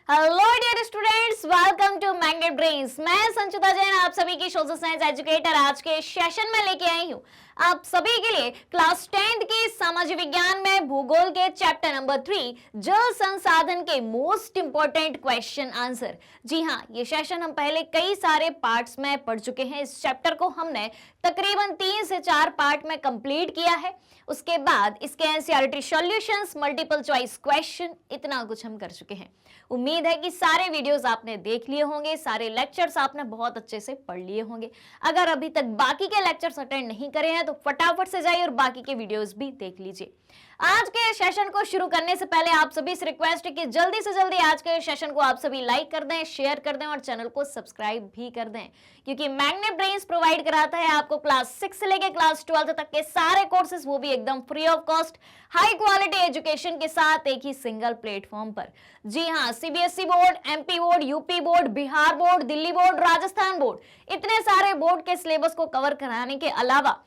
Hello dear students, welcome to Magnet Brains. मैं संचिता जैन आप सभी की सोशल साइंस एजुकेटर आज के सेशन में लेके आई हूँ आप सभी के लिए क्लास 10th की सामाजिक विज्ञान में भूगोल के चैप्टर नंबर 3 जल संसाधन के मोस्ट इंपोर्टेंट क्वेश्चन आंसर। जी हाँ, ये सेशन हम पहले कई सारे पार्ट्स में पढ़ चुके हैं। इस चैप्टर को हमने तकरीबन 3 से 4 पार्ट में कंप्लीट किया है। उसके बाद इसके NCERT solutions, multiple choice question, इतना कुछ हम कर चुके हैं। उम्मीद है कि सारे वीडियोस आपने देख लिए होंगे, सारे लेक्चर्स आपने बहुत अच्छे से पढ़ लिए होंगे। अगर अभी तक बाकी के लेक्चर्स अटेंड नहीं करे हैं तो फटाफट से जाइए और बाकी के वीडियोस भी देख लीजिए। आज के सेशन को शुरू करने से पहले आप सभी से रिक्वेस्ट है कि जल्दी से जल्दी आज के सेशन को आप सभी लाइक कर दें, शेयर कर दें और चैनल को सब्सक्राइब भी कर दें, क्योंकि मैग्नेट ब्रेन्स प्रोवाइड कराता है आपको क्लास 6 से लेकर क्लास 12 तक के सारे कोर्सेज, वो भी एकदम free of cost, high quality education के साथ एक ही सिंगल प्लेटफॉर्म पर। जी हाँ, CBSE board, MP board, UP board, Bihar board, Delhi board, Rajasthan board, इतने सारे बोर्ड के सिलेबस को कवर कराने के अलावा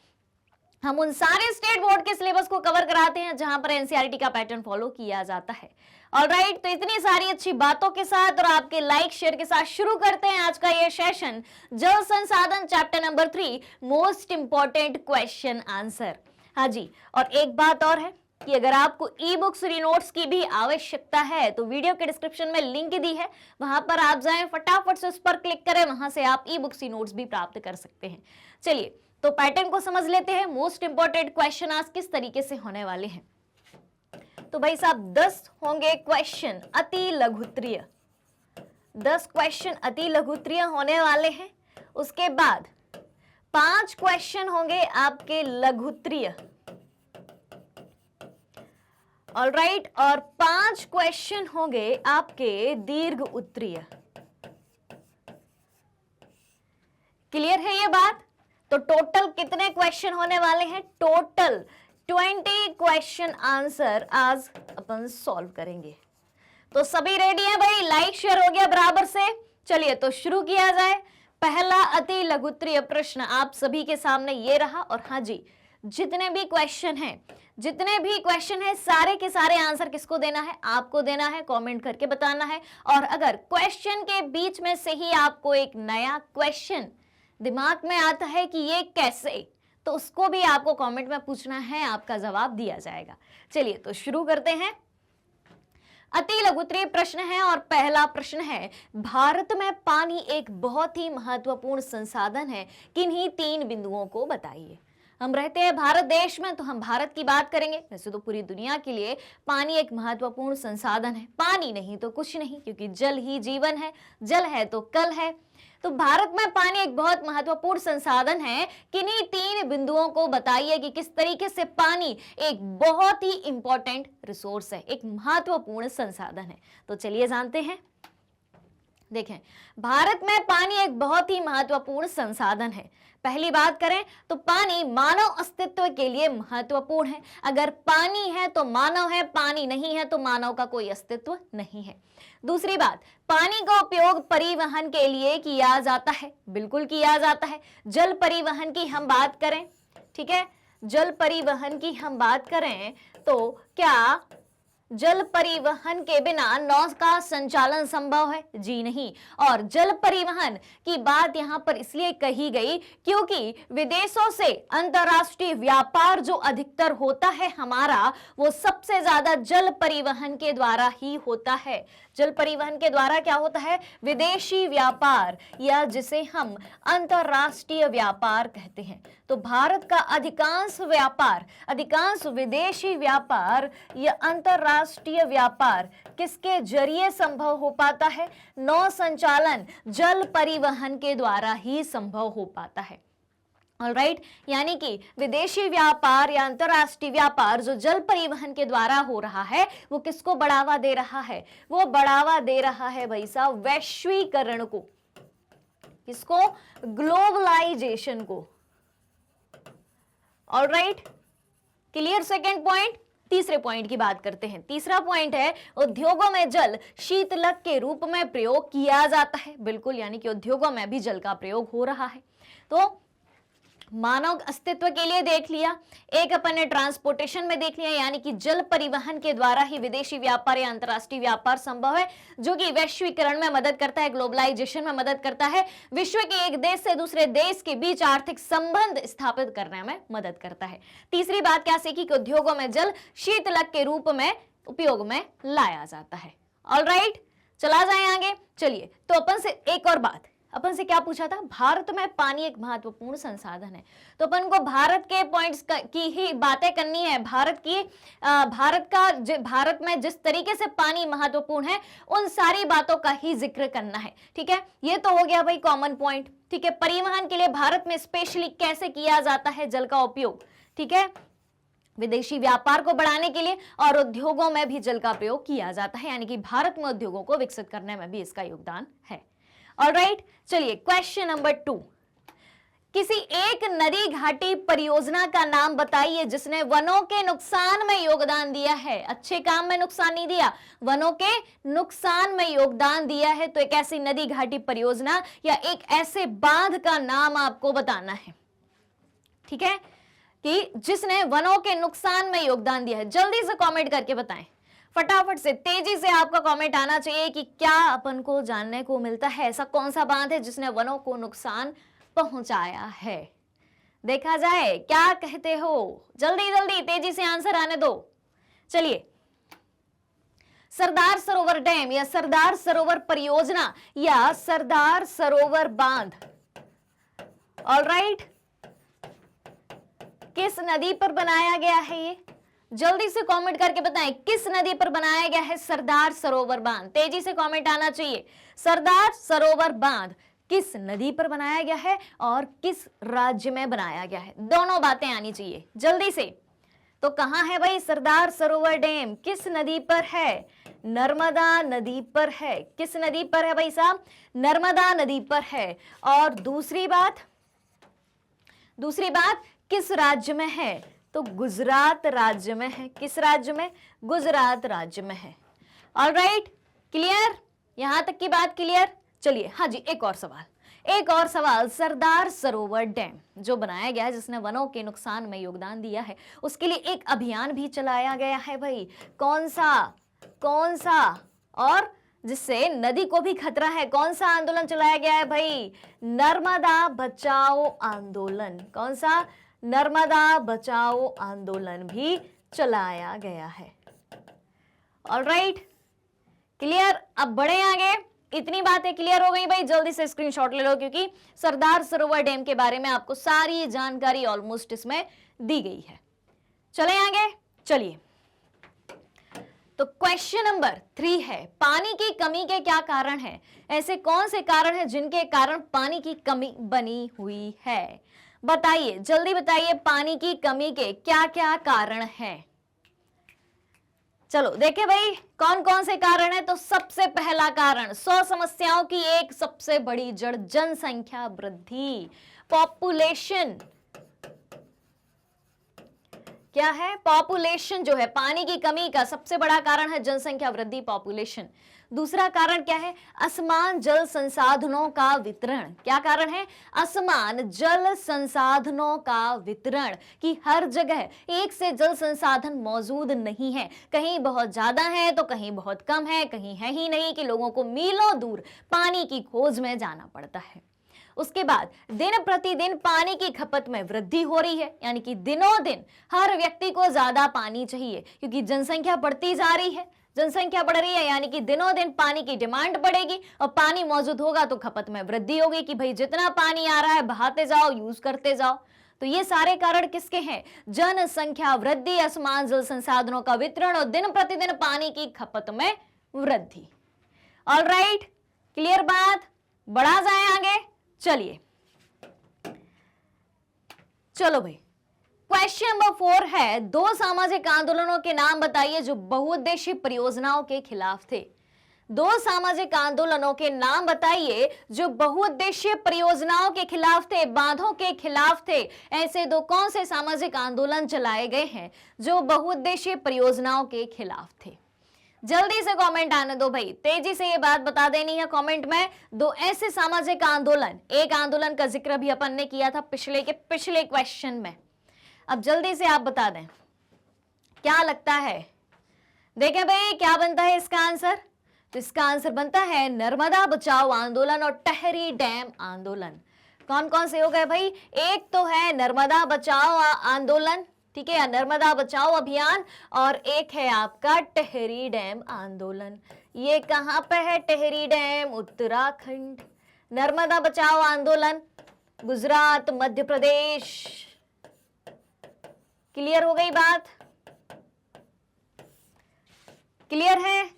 हम उन सारे स्टेट बोर्ड के सिलेबस को कवर कराते हैं जहां पर एनसीईआरटी का पैटर्न फॉलो किया जाता है। ऑलराइट, तो इतनी सारी अच्छी बातों के साथ और आपके लाइक शेयर के साथ शुरू करते हैं आज का ये सेशन, जल संसाधन chapter number 3 most important question answer. हाँ जी, और एक बात और है कि अगर आपको ई बुक्स नोट्स की भी आवश्यकता है तो वीडियो के डिस्क्रिप्शन में लिंक दी है, वहां पर आप जाएं, फटाफट से उस पर क्लिक करें, वहां से आप ई बुक्स नोट्स भी प्राप्त कर सकते हैं। चलिए, तो पैटर्न को समझ लेते हैं। मोस्ट इंपॉर्टेंट क्वेश्चन आज किस तरीके से होने वाले हैं। तो भाई साहब 10 होंगे क्वेश्चन अति लघुत्तरीय, 10 क्वेश्चन अति लघुत्तरीय होने वाले हैं। उसके बाद 5 क्वेश्चन होंगे आपके लघुत्तरीय, ऑलराइट, और 5 क्वेश्चन होंगे आपके दीर्घ उत्तरीय। क्लियर है ये बात? तो टोटल कितने क्वेश्चन होने वाले हैं? टोटल 20 क्वेश्चन आंसर आज अपन सॉल्व करेंगे। तो सभी रेडी हैं भाई? लाइक शेयर हो गया बराबर से? चलिए तो शुरू किया जाए। पहला अति लघुत्तरीय प्रश्न आप सभी के सामने ये रहा। और हाँ जी, जितने भी क्वेश्चन हैं सारे के सारे आंसर किसको देना है? आपको देना है, कमेंट करके बताना है। और अगर क्वेश्चन के बीच में से ही आपको एक नया क्वेश्चन दिमाग में आता है कि ये कैसे, तो उसको भी आपको कमेंट में पूछना है, आपका जवाब दिया जाएगा। चलिए तो शुरू करते हैं। अति लघुत्तरीय प्रश्न है और पहला प्रश्न है, भारत में पानी एक बहुत ही महत्वपूर्ण संसाधन है, किन्हीं 3 बिंदुओं को बताइए। हम रहते हैं भारत देश में तो हम भारत की बात करेंगे, वैसे तो पूरी दुनिया के लिए पानी एक महत्वपूर्ण संसाधन है। पानी नहीं तो कुछ नहीं, क्योंकि जल ही जीवन है, जल है तो कल है। तो भारत में पानी एक बहुत महत्वपूर्ण संसाधन है, किन्हीं 3 बिंदुओं को बताइए कि किस तरीके से पानी एक बहुत ही इंपॉर्टेंट रिसोर्स है, एक महत्वपूर्ण संसाधन है। तो चलिए जानते हैं। देखें, भारत में पानी एक बहुत ही महत्वपूर्ण संसाधन है। पहली बात करें तो पानी मानव अस्तित्व के लिए महत्वपूर्ण है। अगर पानी है तो मानव है, पानी नहीं है तो मानव का कोई अस्तित्व नहीं है। दूसरी बात, पानी का उपयोग परिवहन के लिए किया जाता है, बिल्कुल किया जाता है। जल परिवहन की हम बात करें, ठीक है, जल परिवहन की हम बात करें तो क्या जल परिवहन के बिना नौ का संचालन संभव है? जी नहीं। और जल परिवहन की बात यहां पर इसलिए कही गई क्योंकि विदेशों से अंतरराष्ट्रीय व्यापार जो अधिकतर होता है हमारा, वो सबसे ज्यादा जल परिवहन के द्वारा ही होता है। जल परिवहन के द्वारा क्या होता है? विदेशी व्यापार, या जिसे हम अंतरराष्ट्रीय व्यापार कहते हैं। तो भारत का अधिकांश व्यापार, अधिकांश विदेशी व्यापार या अंतरराष्ट्रीय व्यापार किसके जरिए संभव हो पाता है? नौ संचालन, जल परिवहन के द्वारा ही संभव हो पाता है। ऑलराइट, यानी कि विदेशी व्यापार या अंतरराष्ट्रीय व्यापार जो जल परिवहन के द्वारा हो रहा है, वो किसको बढ़ावा दे रहा है? वो बढ़ावा दे रहा है भाई साहब वैश्वीकरण को। किसको? ग्लोबलाइजेशन को। Alright, clear? Second point. तीसरे पॉइंट की बात करते हैं। तीसरा पॉइंट है, उद्योगों में जल शीतलक के रूप में प्रयोग किया जाता है। बिल्कुल, यानी कि उद्योगों में भी जल का प्रयोग हो रहा है। तो मानव अस्तित्व के लिए देख लिया, एक अपन ने ट्रांसपोर्टेशन में देख लिया, यानी कि जल परिवहन के द्वारा ही विदेशी व्यापार या अंतरराष्ट्रीय व्यापार संभव है, जो कि वैश्वीकरण में मदद करता है, ग्लोबलाइजेशन में मदद करता है, विश्व के एक देश से दूसरे देश के बीच आर्थिक संबंध स्थापित करने में मदद करता है। तीसरी बात क्या सीखी कि उद्योगों में जल शीतलक के रूप में उपयोग में लाया जाता है। ऑलराइट, चला जाए आगे। चलिए, तो अपन से एक और बात, अपन से क्या पूछा था, भारत में पानी एक महत्वपूर्ण संसाधन है, तो अपन को भारत के पॉइंट्स की ही बातें करनी है। भारत में जिस तरीके से पानी महत्वपूर्ण है उन सारी बातों का ही जिक्र करना है। ठीक है, ये तो हो गया भाई कॉमन पॉइंट। ठीक है, परिवहन के लिए भारत में स्पेशली कैसे किया जाता है जल का उपयोग। ठीक है, विदेशी व्यापार को बढ़ाने के लिए और उद्योगों में भी जल का प्रयोग किया जाता है, यानी कि भारत में उद्योगों को विकसित करने में भी इसका योगदान है। ऑलराइट, चलिए क्वेश्चन नंबर 2, किसी एक नदी घाटी परियोजना का नाम बताइए जिसने वनों के नुकसान में योगदान दिया है। अच्छे काम में नुकसान नहीं दिया, वनों के नुकसान में योगदान दिया है। तो एक ऐसी नदी घाटी परियोजना या एक ऐसे बांध का नाम आपको बताना है। ठीक है, कि जिसने वनों के नुकसान में योगदान दिया है। जल्दी से कमेंट करके बताएं, फटाफट से, तेजी से आपका कमेंट आना चाहिए कि क्या अपन को जानने को मिलता है, ऐसा कौन सा बांध है जिसने वनों को नुकसान पहुंचाया है। देखा जाए क्या कहते हो, जल्दी जल्दी तेजी से आंसर आने दो। चलिए, सरदार सरोवर डैम या सरदार सरोवर परियोजना या सरदार सरोवर बांध। ऑलराइट, किस नदी पर बनाया गया है ये, जल्दी से कमेंट करके बताएं, किस नदी पर बनाया गया है सरदार सरोवर बांध। तेजी से कमेंट आना चाहिए, सरदार सरोवर बांध किस नदी पर बनाया गया है और किस राज्य में बनाया गया है, दोनों बातें आनी चाहिए जल्दी से। तो कहां है भाई सरदार सरोवर डैम, किस नदी पर है, नर्मदा नदी पर है। किस नदी पर है भाई साहब, नर्मदा नदी पर है। और दूसरी बात किस राज्य में है, तो गुजरात राज्य में है। किस राज्य में, गुजरात राज्य में है। ऑलराइट, क्लियर, यहां तक की बात क्लियर। चलिए, हाँ जी, एक और सवाल, सरदार सरोवर डैम जो बनाया गया है जिसने वनों के नुकसान में योगदान दिया है, उसके लिए एक अभियान भी चलाया गया है भाई। कौन सा और जिससे नदी को भी खतरा है, कौन सा आंदोलन चलाया गया है भाई, नर्मदा बचाओ आंदोलन। कौन सा, नर्मदा बचाओ आंदोलन भी चलाया गया है। Alright, clear. अब बढ़े आगे, इतनी बातें क्लियर हो गई भाई, जल्दी से स्क्रीनशॉट ले लो क्योंकि सरदार सरोवर डैम के बारे में आपको सारी जानकारी ऑलमोस्ट इसमें दी गई है। चले आगे, चलिए। तो क्वेश्चन नंबर 3 है, पानी की कमी के क्या कारण है, ऐसे कौन से कारण हैं जिनके कारण पानी की कमी बनी हुई है। बताइए, जल्दी बताइए, पानी की कमी के क्या क्या कारण हैं। चलो देखे भाई कौन कौन से कारण है। तो सबसे पहला कारण, 100 समस्याओं की एक सबसे बड़ी जड़, जनसंख्या वृद्धि, पॉपुलेशन। क्या है, पॉपुलेशन जो है, पानी की कमी का सबसे बड़ा कारण है जनसंख्या वृद्धि, पॉपुलेशन। दूसरा कारण क्या है, असमान जल संसाधनों का वितरण। क्या कारण है, असमान जल संसाधनों का वितरण, कि हर जगह एक से जल संसाधन मौजूद नहीं है, कहीं बहुत ज्यादा है तो कहीं बहुत कम है, कहीं है ही नहीं, कि लोगों को मीलों दूर पानी की खोज में जाना पड़ता है। उसके बाद दिन प्रतिदिन पानी की खपत में वृद्धि हो रही है, यानी कि दिनों दिन हर व्यक्ति को ज्यादा पानी चाहिए क्योंकि जनसंख्या बढ़ती जा रही है, जनसंख्या बढ़ रही है, यानी कि दिनों दिन पानी की डिमांड बढ़ेगी और पानी मौजूद होगा तो खपत में वृद्धि होगी कि भाई जितना पानी आ रहा है बहाते जाओ, यूज करते जाओ। तो ये सारे कारण किसके हैं, जनसंख्या वृद्धि, असमान जल संसाधनों का वितरण और दिन प्रतिदिन पानी की खपत में वृद्धि। ऑलराइट, क्लियर बात, बढ़ा जाए आगे। चलिए, चलो भाई, क्वेश्चन नंबर 4 है, 2 सामाजिक आंदोलनों के नाम बताइए जो बहुउद्देशीय परियोजनाओं के खिलाफ थे। 2 सामाजिक आंदोलनों के नाम बताइए जो बहुउद्देशीय परियोजनाओं के खिलाफ थे, बांधों के खिलाफ थे। ऐसे 2 कौन से सामाजिक आंदोलन चलाए गए हैं जो बहुउद्देशीय परियोजनाओं के खिलाफ थे। जल्दी से कमेंट आने दो भाई, तेजी से ये बात बता देनी है कमेंट में। दो ऐसे सामाजिक आंदोलन, एक आंदोलन का जिक्र भी अपन ने किया था पिछले क्वेश्चन में, अब जल्दी से आप बता दें क्या लगता है। देखें भाई क्या बनता है इसका आंसर, तो इसका आंसर बनता है नर्मदा बचाओ आंदोलन और टिहरी डैम आंदोलन। कौन कौन से हो गए भाई, एक तो है नर्मदा बचाओ आंदोलन, ठीक है, नर्मदा बचाओ अभियान, और एक है आपका टिहरी डैम आंदोलन। ये कहां पे है टिहरी डैम, उत्तराखंड। नर्मदा बचाओ आंदोलन गुजरात, मध्य प्रदेश। क्लियर हो गई बात, क्लियर है,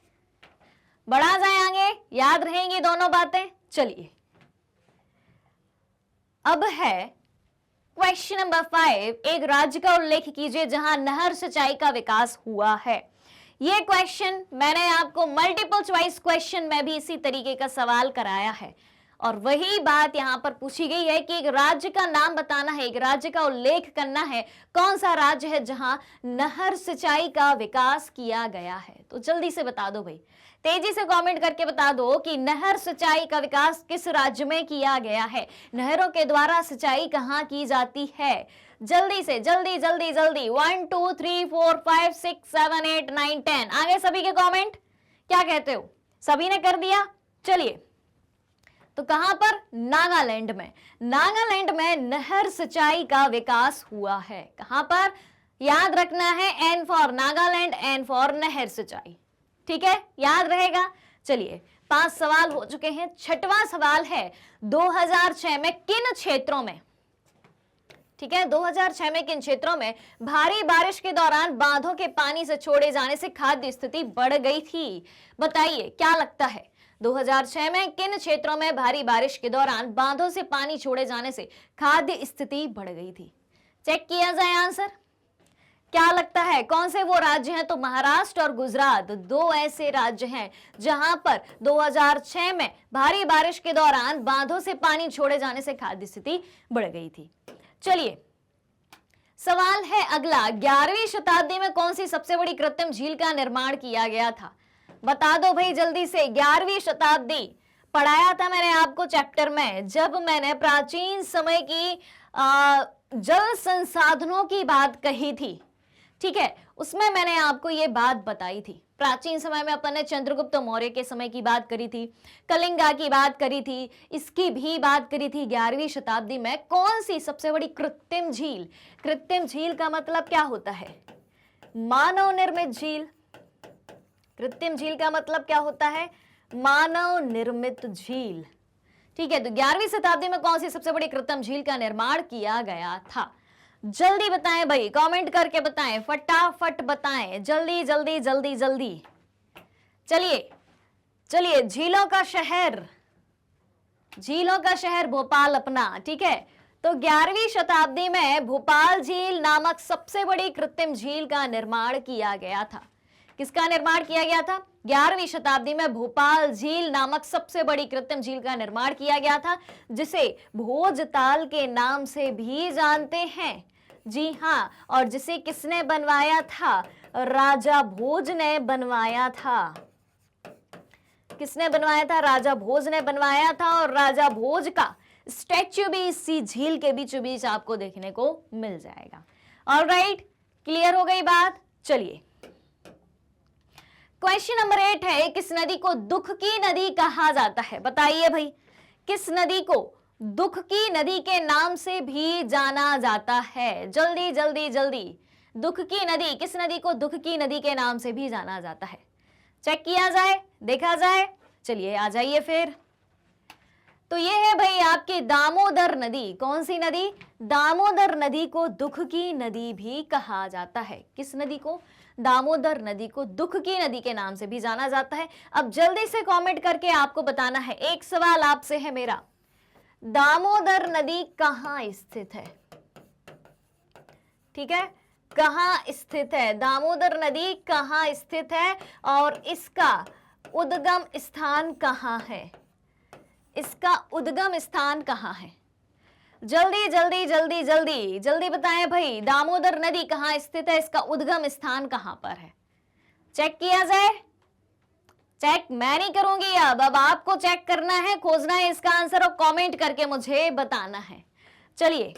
बढ़ा जाए आगे, याद रहेंगी दोनों बातें। चलिए अब है क्वेश्चन नंबर 5, एक राज्य का उल्लेख कीजिए जहां नहर सिंचाई का विकास हुआ है। यह क्वेश्चन मैंने आपको मल्टीपल चॉइस क्वेश्चन में भी इसी तरीके का सवाल कराया है, और वही बात यहां पर पूछी गई है कि एक राज्य का नाम बताना है, एक राज्य का उल्लेख करना है, कौन सा राज्य है जहां नहर सिंचाई का विकास किया गया है। तो जल्दी से बता दो भाई, तेजी से कमेंट करके बता दो कि नहर सिंचाई का विकास किस राज्य में किया गया है, नहरों के द्वारा सिंचाई कहां की जाती है। जल्दी से, जल्दी जल्दी जल्दी, 1 2 3 4 5 6 7 8 9 10, आगे सभी के कमेंट, क्या कहते हो, सभी ने कर दिया। चलिए तो कहां पर, नागालैंड में, नागालैंड में नहर सिंचाई का विकास हुआ है। कहां पर, याद रखना है, N for Nagaland, N for नहर सिंचाई, ठीक है, याद रहेगा। चलिए 5 सवाल हो चुके हैं, 6वां सवाल है 2006 में किन क्षेत्रों में, ठीक है, 2006 में किन क्षेत्रों में भारी बारिश के दौरान बांधों के पानी से छोड़े जाने से खाद्य स्थिति बढ़ गई थी। बताइए क्या लगता है, 2006 में किन क्षेत्रों में भारी बारिश के दौरान बांधों से पानी छोड़े जाने से खाद्य स्थिति बढ़ गई थी। चेक किया जाए आंसर, क्या लगता है कौन से वो राज्य हैं। तो महाराष्ट्र और गुजरात दो ऐसे राज्य हैं जहां पर 2006 में भारी बारिश के दौरान बांधों से पानी छोड़े जाने से खाद्य स्थिति बढ़ गई थी। चलिए सवाल है अगला, 11वीं शताब्दी में कौन सी सबसे बड़ी कृत्रिम झील का निर्माण किया गया था। बता दो भाई जल्दी से, 11वीं शताब्दी पढ़ाया था मैंने आपको चैप्टर में, जब मैंने प्राचीन समय की जल संसाधनों की बात कही थी, ठीक है, उसमें मैंने आपको ये बात बताई थी। प्राचीन समय में अपन ने चंद्रगुप्त मौर्य के समय की बात करी थी, कलिंगा की बात करी थी, इसकी भी बात करी थी। 11वीं शताब्दी में कौन सी सबसे बड़ी कृत्रिम झील, कृत्रिम झील का मतलब क्या होता है, मानव निर्मित झील। कृत्रिम झील का मतलब क्या होता है, मानव निर्मित झील, ठीक है। तो 11वीं शताब्दी में कौन सी सबसे बड़ी कृत्रिम झील का निर्माण किया गया था। जल्दी बताएं भाई, कमेंट करके बताएं, फटाफट बताएं, जल्दी जल्दी जल्दी जल्दी। चलिए चलिए, झीलों का शहर, झीलों का शहर भोपाल अपना, ठीक है। तो 11वीं शताब्दी में भोपाल झील नामक सबसे बड़ी कृत्रिम झील का निर्माण किया गया था। किसका निर्माण किया गया था, 11वीं शताब्दी में भोपाल झील नामक सबसे बड़ी कृत्रिम झील का निर्माण किया गया था, जिसे भोजताल के नाम से भी जानते हैं। जी हाँ, और जिसे किसने बनवाया था, राजा भोज ने बनवाया था। किसने बनवाया था, राजा भोज ने बनवाया था, और राजा भोज का स्टैच्यू भी इसी झील के बीचों बीच आपको देखने को मिल जाएगा। ऑलराइट, क्लियर हो गई बात। चलिए क्वेश्चन नंबर 8 है, किस नदी को दुख की नदी कहा जाता है। बताइए भाई, किस नदी को दुख की नदी के नाम से भी जाना जाता है। जल्दी जल्दी जल्दी, दुख की नदी, किस नदी को दुख की नदी के नाम से भी जाना जाता है। चेक किया जाए, देखा जाए। चलिए आ जाइए फिर। तो ये है भाई आपकी दामोदर नदी। कौन सी नदी, दामोदर नदी को दुख की नदी भी कहा जाता है। किस नदी को, दामोदर नदी को दुख की नदी के नाम से भी जाना जाता है। अब जल्दी से कमेंट करके आपको बताना है, एक सवाल आपसे है मेरा, दामोदर नदी कहां स्थित है। ठीक है, कहां स्थित है, दामोदर नदी कहां स्थित है और इसका उद्गम स्थान कहां है। इसका उद्गम स्थान कहां है। जल्दी जल्दी जल्दी जल्दी जल्दी बताएं भाई, दामोदर नदी कहां स्थित है, इसका उद्गम स्थान कहां पर है। चेक किया जाए, चेक मैं नहीं करूंगी, अब आपको चेक करना है, खोजना है इसका आंसर और कमेंट करके मुझे बताना है। चलिए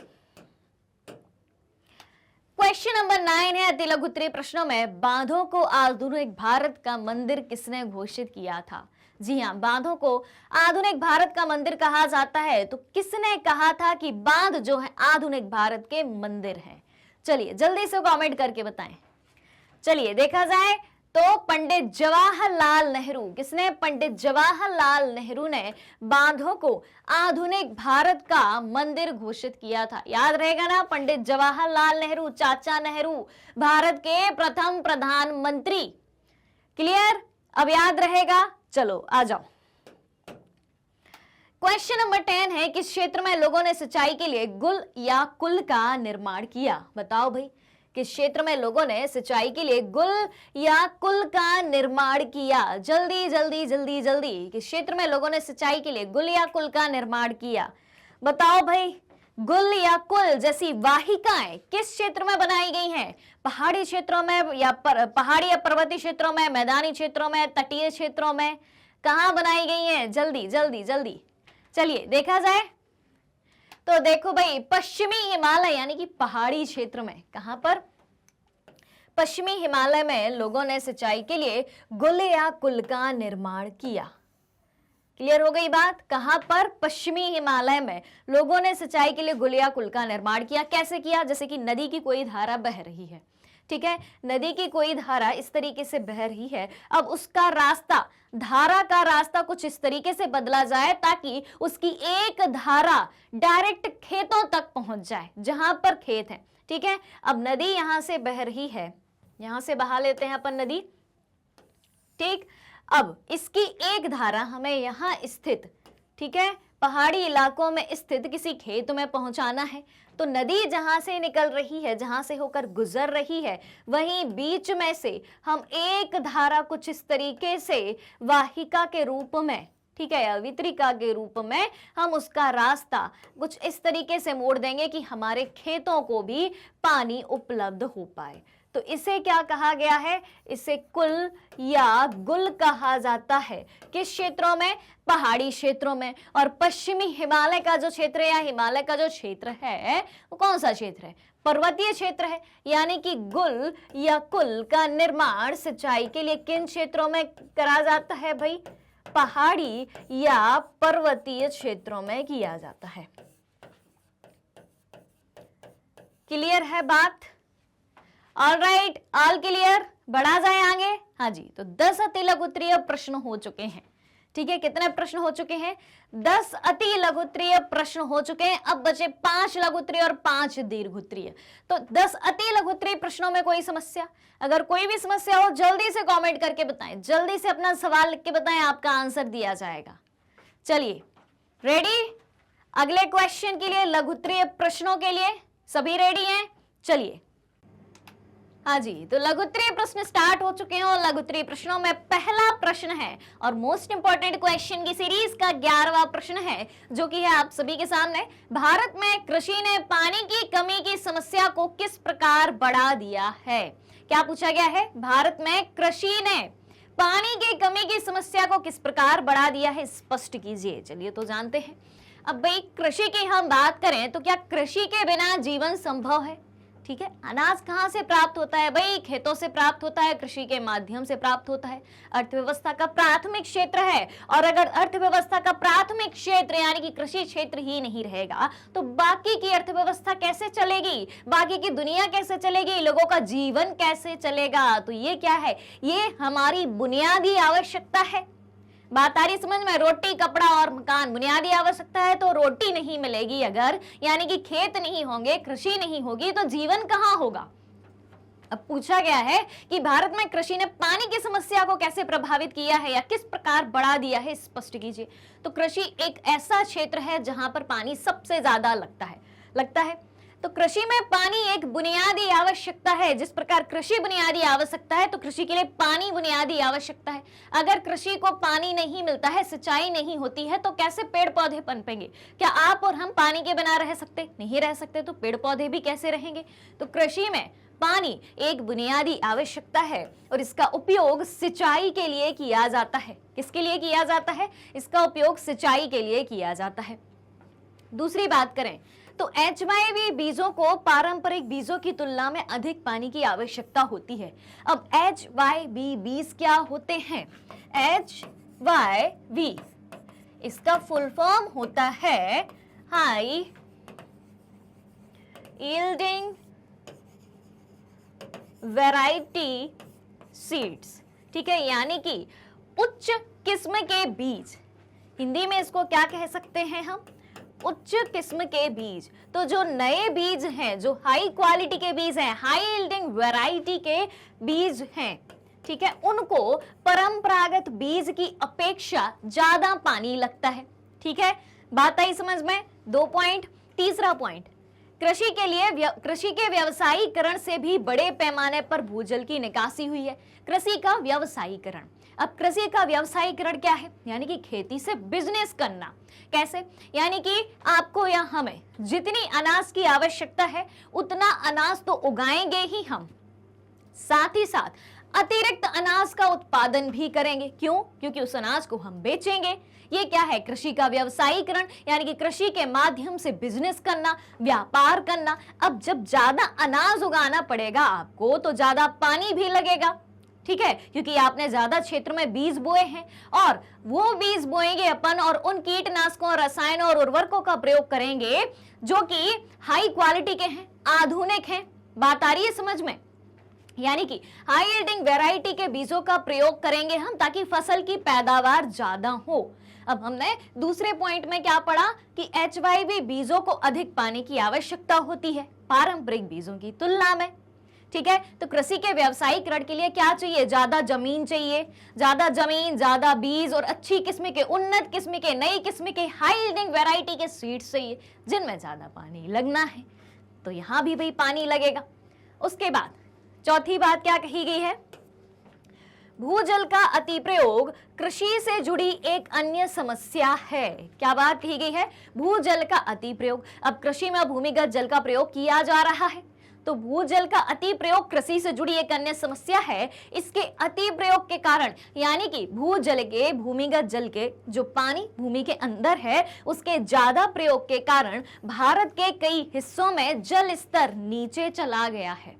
क्वेश्चन नंबर 9 है अति लघु उत्तरीय प्रश्नों में, बांधों को आधुनिक भारत का मंदिर किसने घोषित किया था? जी हाँ, बांधों को आधुनिक भारत का मंदिर कहा जाता है, तो किसने कहा था कि बांध जो है आधुनिक भारत के मंदिर हैं? चलिए जल्दी से कमेंट करके बताएं। चलिए देखा जाए तो पंडित जवाहरलाल नेहरू, किसने? पंडित जवाहरलाल नेहरू ने बांधों को आधुनिक भारत का मंदिर घोषित किया था। याद रहेगा ना, पंडित जवाहरलाल नेहरू, चाचा नेहरू, भारत के प्रथम प्रधानमंत्री। क्लियर? अब याद रहेगा। चलो आ जाओ। क्वेश्चन नंबर 10 है, किस क्षेत्र में लोगों ने सिंचाई के लिए गुल या कुल का निर्माण किया? बताओ भाई, किस क्षेत्र में लोगों ने सिंचाई के लिए गुल या कुल का निर्माण किया? जल्दी जल्दी जल्दी जल्दी, किस क्षेत्र में लोगों ने सिंचाई के लिए गुल या कुल का निर्माण किया? बताओ भाई। गुल या कुल जैसी वाहिकाएं किस क्षेत्र में बनाई गई हैं? पहाड़ी क्षेत्रों में या पहाड़ी या पर्वतीय क्षेत्रों में, मैदानी क्षेत्रों में, तटीय क्षेत्रों में, कहां बनाई गई हैं? जल्दी जल्दी जल्दी। चलिए देखा जाए तो देखो भाई, पश्चिमी हिमालय यानी कि पहाड़ी क्षेत्र में। कहां पर? पश्चिमी हिमालय में लोगों ने सिंचाई के लिए गुल या कुल का निर्माण किया। क्लियर हो गई बात? कहां पर? पश्चिमी हिमालय में लोगों ने सिंचाई के लिए गुल या कुल का निर्माण किया। कैसे किया? जैसे कि नदी की कोई धारा बह रही है, ठीक है, नदी की कोई धारा इस तरीके से बह रही है, अब उसका रास्ता, धारा का रास्ता कुछ इस तरीके से बदला जाए ताकि उसकी एक धारा डायरेक्ट खेतों तक पहुंच जाए, जहां पर खेत है, ठीक है। अब नदी यहां से बह रही है, यहां से बहा लेते हैं अपन नदी, ठीक। अब इसकी एक धारा हमें यहां स्थित, ठीक है, पहाड़ी इलाकों में स्थित किसी खेत में पहुंचाना है, तो नदी जहां से निकल रही है, जहां से होकर गुजर रही है, वहीं बीच में से हम एक धारा कुछ इस तरीके से वाहिका के रूप में, ठीक है, वितरिका के रूप में हम उसका रास्ता कुछ इस तरीके से मोड़ देंगे कि हमारे खेतों को भी पानी उपलब्ध हो पाए। तो इसे क्या कहा गया है? इसे कुल या गुल कहा जाता है। किस क्षेत्रों में? पहाड़ी क्षेत्रों में। और पश्चिमी हिमालय का जो क्षेत्र है या हिमालय का जो क्षेत्र है वो कौन सा क्षेत्र है? पर्वतीय क्षेत्र है। यानी कि गुल या कुल का निर्माण सिंचाई के लिए किन क्षेत्रों में करा जाता है भाई? पहाड़ी या पर्वतीय क्षेत्रों में किया जाता है। क्लियर है बात? Alright, all clear? बढ़ा जाए आगे। हाँ जी, तो 10 अति लघु उत्तरीय प्रश्न हो चुके हैं, ठीक है। कितने प्रश्न हो चुके हैं? 10 अति लघु उत्तरीय प्रश्न हो चुके हैं। अब बचे 5 लघु उत्तरीय और 5 दीर्घ उत्तरीय। तो 10 अति लघु उत्तरीय प्रश्नों में कोई समस्या? अगर कोई भी समस्या हो जल्दी से कमेंट करके बताएं, जल्दी से अपना सवाल लिख के बताएं, आपका आंसर दिया जाएगा। चलिए रेडी अगले क्वेश्चन के लिए, लघु उत्तरीय प्रश्नों के लिए सभी रेडी हैं? चलिए, हाँ जी, तो लघु उत्तरीय प्रश्न स्टार्ट हो चुके हैं और लघु उत्तरीय प्रश्नों में पहला प्रश्न है और मोस्ट इंपॉर्टेंट क्वेश्चन की सीरीज का 11वां प्रश्न है, जो कि है आप सभी के सामने। भारत में कृषि ने पानी की कमी की समस्या को किस प्रकार बढ़ा दिया है? क्या पूछा गया है? भारत में कृषि ने पानी की कमी की समस्या को किस प्रकार बढ़ा दिया है, स्पष्ट कीजिए। चलिए तो जानते हैं। अब भाई कृषि की हम बात करें तो क्या कृषि के बिना जीवन संभव है? ठीक है, अनाज कहाँ से प्राप्त होता है भाई? खेतों से प्राप्त होता है, कृषि के माध्यम से प्राप्त होता है। अर्थव्यवस्था का प्राथमिक क्षेत्र है, और अगर अर्थव्यवस्था का प्राथमिक क्षेत्र यानी कि कृषि क्षेत्र ही नहीं रहेगा तो बाकी की अर्थव्यवस्था कैसे चलेगी? बाकी की दुनिया कैसे चलेगी? लोगों का जीवन कैसे चलेगा? तो ये क्या है? ये हमारी बुनियादी आवश्यकता है। बात आ रही समझ में? रोटी, कपड़ा और मकान बुनियादी आवश्यकता है, तो रोटी नहीं मिलेगी अगर, यानी कि खेत नहीं होंगे, कृषि नहीं होगी, तो जीवन कहाँ होगा? अब पूछा गया है कि भारत में कृषि ने पानी की समस्या को कैसे प्रभावित किया है या किस प्रकार बढ़ा दिया है, स्पष्ट कीजिए। तो कृषि एक ऐसा क्षेत्र है जहां पर पानी सबसे ज्यादा लगता है। तो कृषि में पानी एक बुनियादी आवश्यकता है। जिस प्रकार कृषि बुनियादी आवश्यकता है, तो कृषि के लिए पानी बुनियादी आवश्यकता है। अगर कृषि को पानी नहीं मिलता है, सिंचाई नहीं होती है, तो कैसे पेड़ पौधे पनपेंगे? क्या आप और हम पानी के बिना रह सकते? नहीं रह सकते, तो पेड़ पौधे भी कैसे रहेंगे? तो कृषि में पानी एक बुनियादी आवश्यकता है और इसका उपयोग सिंचाई के लिए किया जाता है। किसके लिए किया जाता है? इसका उपयोग सिंचाई के लिए किया जाता है। दूसरी बात करें तो HYV बीजों को पारंपरिक बीजों की तुलना में अधिक पानी की आवश्यकता होती है। अब HYV बीज क्या होते हैं? HYV इसका फुल फॉर्म होता है हाई यील्डिंग वैरायटी सीड्स। ठीक है, यानी कि उच्च किस्म के बीज। हिंदी में इसको क्या कह सकते हैं हम? उच्च किस्म के बीज। तो जो नए बीज हैं, जो हाई क्वालिटी के बीज हैं, हाई यील्डिंग वैरायटी के बीज हैं, ठीक है, उनको परंपरागत बीज की अपेक्षा ज्यादा पानी लगता है। ठीक है, बात आई समझ में? 2 पॉइंट। तीसरा पॉइंट, कृषि के व्यवसायीकरण से भी बड़े पैमाने पर भूजल की निकासी हुई है। कृषि का व्यवसायीकरण। अब कृषि का व्यवसायीकरण क्या है? यानी कि खेती से बिजनेस करना। कैसे? यानी कि आपको या हमें जितनी अनाज की आवश्यकता है उतना अनाज तो उगाएंगे ही हम, साथ ही साथ अतिरिक्त अनाज का उत्पादन भी करेंगे। क्यों? क्योंकि उस अनाज को हम बेचेंगे। ये क्या है? कृषि का व्यवसायीकरण, यानी कि कृषि के माध्यम से बिजनेस करना, व्यापार करना। अब जब ज्यादा अनाज उगाना पड़ेगा आपको तो ज्यादा पानी भी लगेगा। ठीक है, क्योंकि आपने ज्यादा क्षेत्र में बीज बोए हैं और वो बीज बोएंगे अपन और उन कीटनाशकों, रसायनों और उर्वरकों का प्रयोग करेंगे जो कि हाई क्वालिटी के हैं, आधुनिक हैं। बात आ रही है समझ में? यानी कि हाई यील्डिंग वैरायटी के बीजों का प्रयोग करेंगे हम ताकि फसल की पैदावार ज्यादा हो। अब हमने दूसरे पॉइंट में क्या पढ़ा कि HYV बीजों को अधिक पानी की आवश्यकता होती है पारंपरिक बीजों की तुलना में। ठीक है, तो कृषि के व्यवसायीकरण के लिए क्या चाहिए? ज्यादा जमीन चाहिए। ज्यादा जमीन, ज्यादा बीज और अच्छी किस्म के, उन्नत किस्म के, नई किस्म के हाई यील्डिंग वैरायटी के सीड्स चाहिए जिनमें ज्यादा पानी लगना है। तो यहां भी भाई पानी लगेगा। उसके बाद चौथी बात क्या कही गई है? भूजल का अतिप्रयोग कृषि से जुड़ी एक अन्य समस्या है। क्या बात कही गई है? भूजल का अतिप्रयोग। अब कृषि में भूमिगत जल का प्रयोग किया जा रहा है, तो भूजल का अति प्रयोग कृषि से जुड़ी एक अन्य समस्या है। इसके अति प्रयोग के कारण, यानी कि भूजल के, भूमिगत जल के, जो पानी भूमि के अंदर है, उसके ज्यादा प्रयोग के कारण भारत के कई हिस्सों में जल स्तर नीचे चला गया है।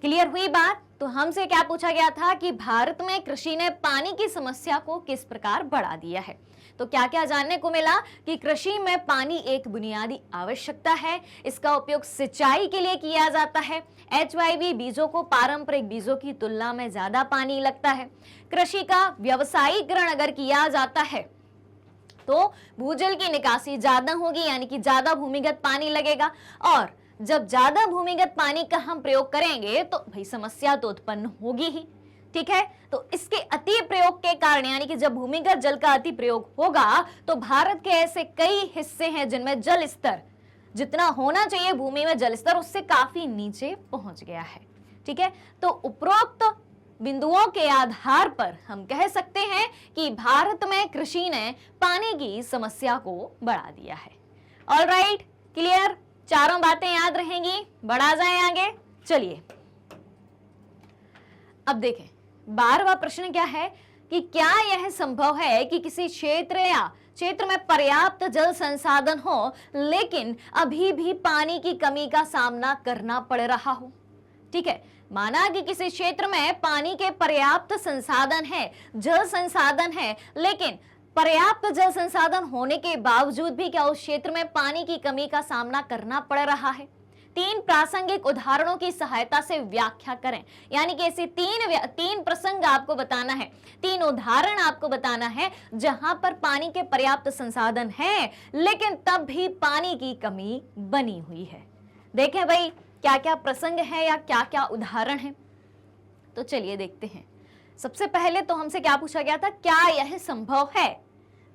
क्लियर हुई बात? तो हमसे क्या पूछा गया था कि भारत में कृषि ने पानी की समस्या को किस प्रकार बढ़ा दिया है। तो क्या क्या जानने को मिला कि कृषि में पानी एक बुनियादी आवश्यकता है, इसका उपयोग सिंचाई के लिए किया जाता है। HYV बीजों को पारंपरिक बीजों की तुलना में ज्यादा पानी लगता है। कृषि का व्यवसायीकरण अगर किया जाता है तो भूजल की निकासी ज्यादा होगी, यानी कि ज्यादा भूमिगत पानी लगेगा। और जब ज्यादा भूमिगत पानी का हम प्रयोग करेंगे तो भाई समस्या तो उत्पन्न होगी ही। ठीक है, तो इसके अति प्रयोग के कारण, यानी कि जब भूमिगत जल का अति प्रयोग होगा तो भारत के ऐसे कई हिस्से हैं जिनमें जल स्तर जितना होना चाहिए भूमि में जल स्तर उससे काफी नीचे पहुंच गया है। ठीक है, तो उपरोक्त बिंदुओं के आधार पर हम कह सकते हैं कि भारत में कृषि ने पानी की समस्या को बढ़ा दिया है। Alright, clear? चारों बातें याद रहेंगी। बढ़ा जाए आगे। चलिए अब देखें 12वां प्रश्न क्या है कि क्या यह संभव है कि किसी क्षेत्र में पर्याप्त जल संसाधन हो लेकिन अभी भी पानी की कमी का सामना करना पड़ रहा हो। ठीक है, माना कि किसी क्षेत्र में पानी के पर्याप्त संसाधन है, जल संसाधन है, लेकिन पर्याप्त जल संसाधन होने के बावजूद भी क्या उस क्षेत्र में पानी की कमी का सामना करना पड़ रहा है। 3 प्रासंगिक उदाहरणों की सहायता से व्याख्या करें, यानी कि ऐसे 3 प्रसंग आपको बताना है, 3 उदाहरण आपको बताना है जहां पर पानी के पर्याप्त संसाधन हैं लेकिन तब भी पानी की कमी बनी हुई है। देखें भाई क्या क्या प्रसंग है या क्या क्या उदाहरण है। तो चलिए देखते हैं। सबसे पहले तो हमसे क्या पूछा गया था, क्या यह संभव है?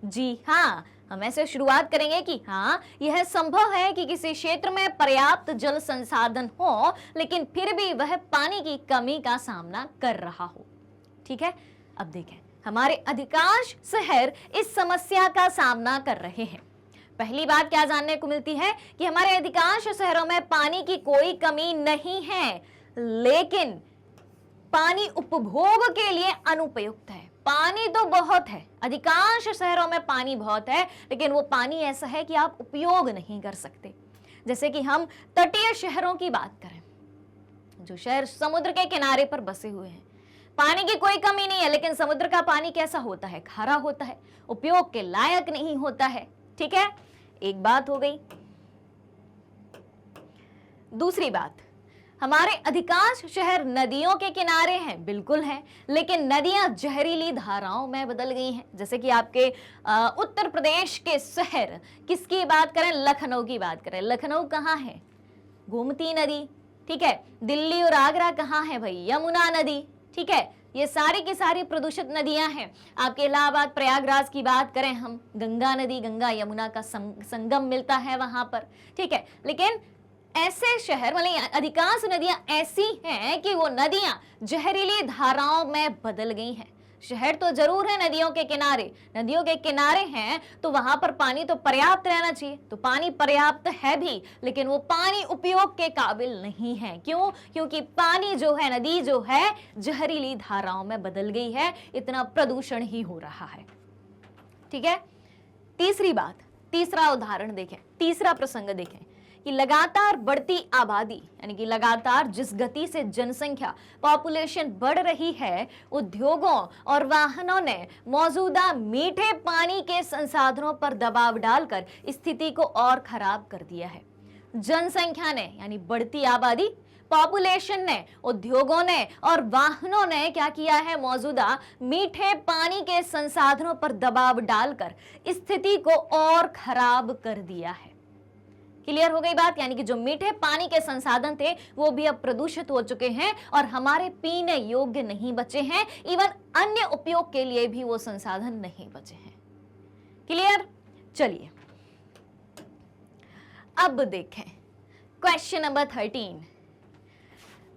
जी हाँ, हम ऐसे शुरुआत करेंगे कि हाँ यह संभव है कि किसी क्षेत्र में पर्याप्त जल संसाधन हो लेकिन फिर भी वह पानी की कमी का सामना कर रहा हो। ठीक है, अब देखें हमारे अधिकांश शहर इस समस्या का सामना कर रहे हैं। पहली बात क्या जानने को मिलती है कि हमारे अधिकांश शहरों में पानी की कोई कमी नहीं है, लेकिन पानी उपभोग के लिए अनुपयुक्त है। पानी तो बहुत है, अधिकांश शहरों में पानी बहुत है, लेकिन वो पानी ऐसा है कि आप उपयोग नहीं कर सकते। जैसे कि हम तटीय शहरों की बात करें, जो शहर समुद्र के किनारे पर बसे हुए हैं, पानी की कोई कमी नहीं है, लेकिन समुद्र का पानी कैसा होता है? खारा होता है, उपयोग के लायक नहीं होता है। ठीक है, एक बात हो गई। दूसरी बात, हमारे अधिकांश शहर नदियों के किनारे हैं, बिल्कुल हैं, लेकिन नदियां जहरीली धाराओं में बदल गई हैं। जैसे कि आपके उत्तर प्रदेश के शहर, किसकी बात करें? लखनऊ की बात करें। लखनऊ कहाँ है? गोमती नदी। ठीक है, दिल्ली और आगरा कहाँ है भाई? यमुना नदी। ठीक है, ये सारी की सारी प्रदूषित नदियां हैं। आपके इलाहाबाद प्रयागराज की बात करें हम, गंगा नदी, गंगा यमुना का संगम मिलता है वहां पर। ठीक है, लेकिन ऐसे शहर मतलब अधिकांश नदियां ऐसी हैं कि वो नदियां जहरीली धाराओं में बदल गई हैं। शहर तो जरूर है नदियों के किनारे, नदियों के किनारे हैं तो वहां पर पानी तो पर्याप्त रहना चाहिए, तो पानी पर्याप्त है भी, लेकिन वो पानी उपयोग के काबिल नहीं है। क्यों? क्योंकि पानी जो है, नदी जो है, जहरीली धाराओं में बदल गई है, इतना प्रदूषण ही हो रहा है। ठीक है, तीसरी बात, तीसरा उदाहरण देखें, तीसरा प्रसंग देखें कि लगातार बढ़ती आबादी, यानी कि लगातार जिस गति से जनसंख्या, पॉपुलेशन बढ़ रही है, उद्योगों और वाहनों ने मौजूदा मीठे पानी के संसाधनों पर दबाव डालकर स्थिति को और खराब कर दिया है। जनसंख्या ने, यानी बढ़ती आबादी, पॉपुलेशन ने, उद्योगों ने और वाहनों ने क्या किया है? मौजूदा मीठे पानी के संसाधनों पर दबाव डालकर स्थिति को और खराब कर दिया है। क्लियर हो गई बात? यानी कि जो मीठे पानी के संसाधन थे वो भी अब प्रदूषित हो चुके हैं और हमारे पीने योग्य नहीं बचे हैं, इवन अन्य उपयोग के लिए भी वो संसाधन नहीं बचे हैं। क्लियर? चलिए अब देखें क्वेश्चन नंबर 13।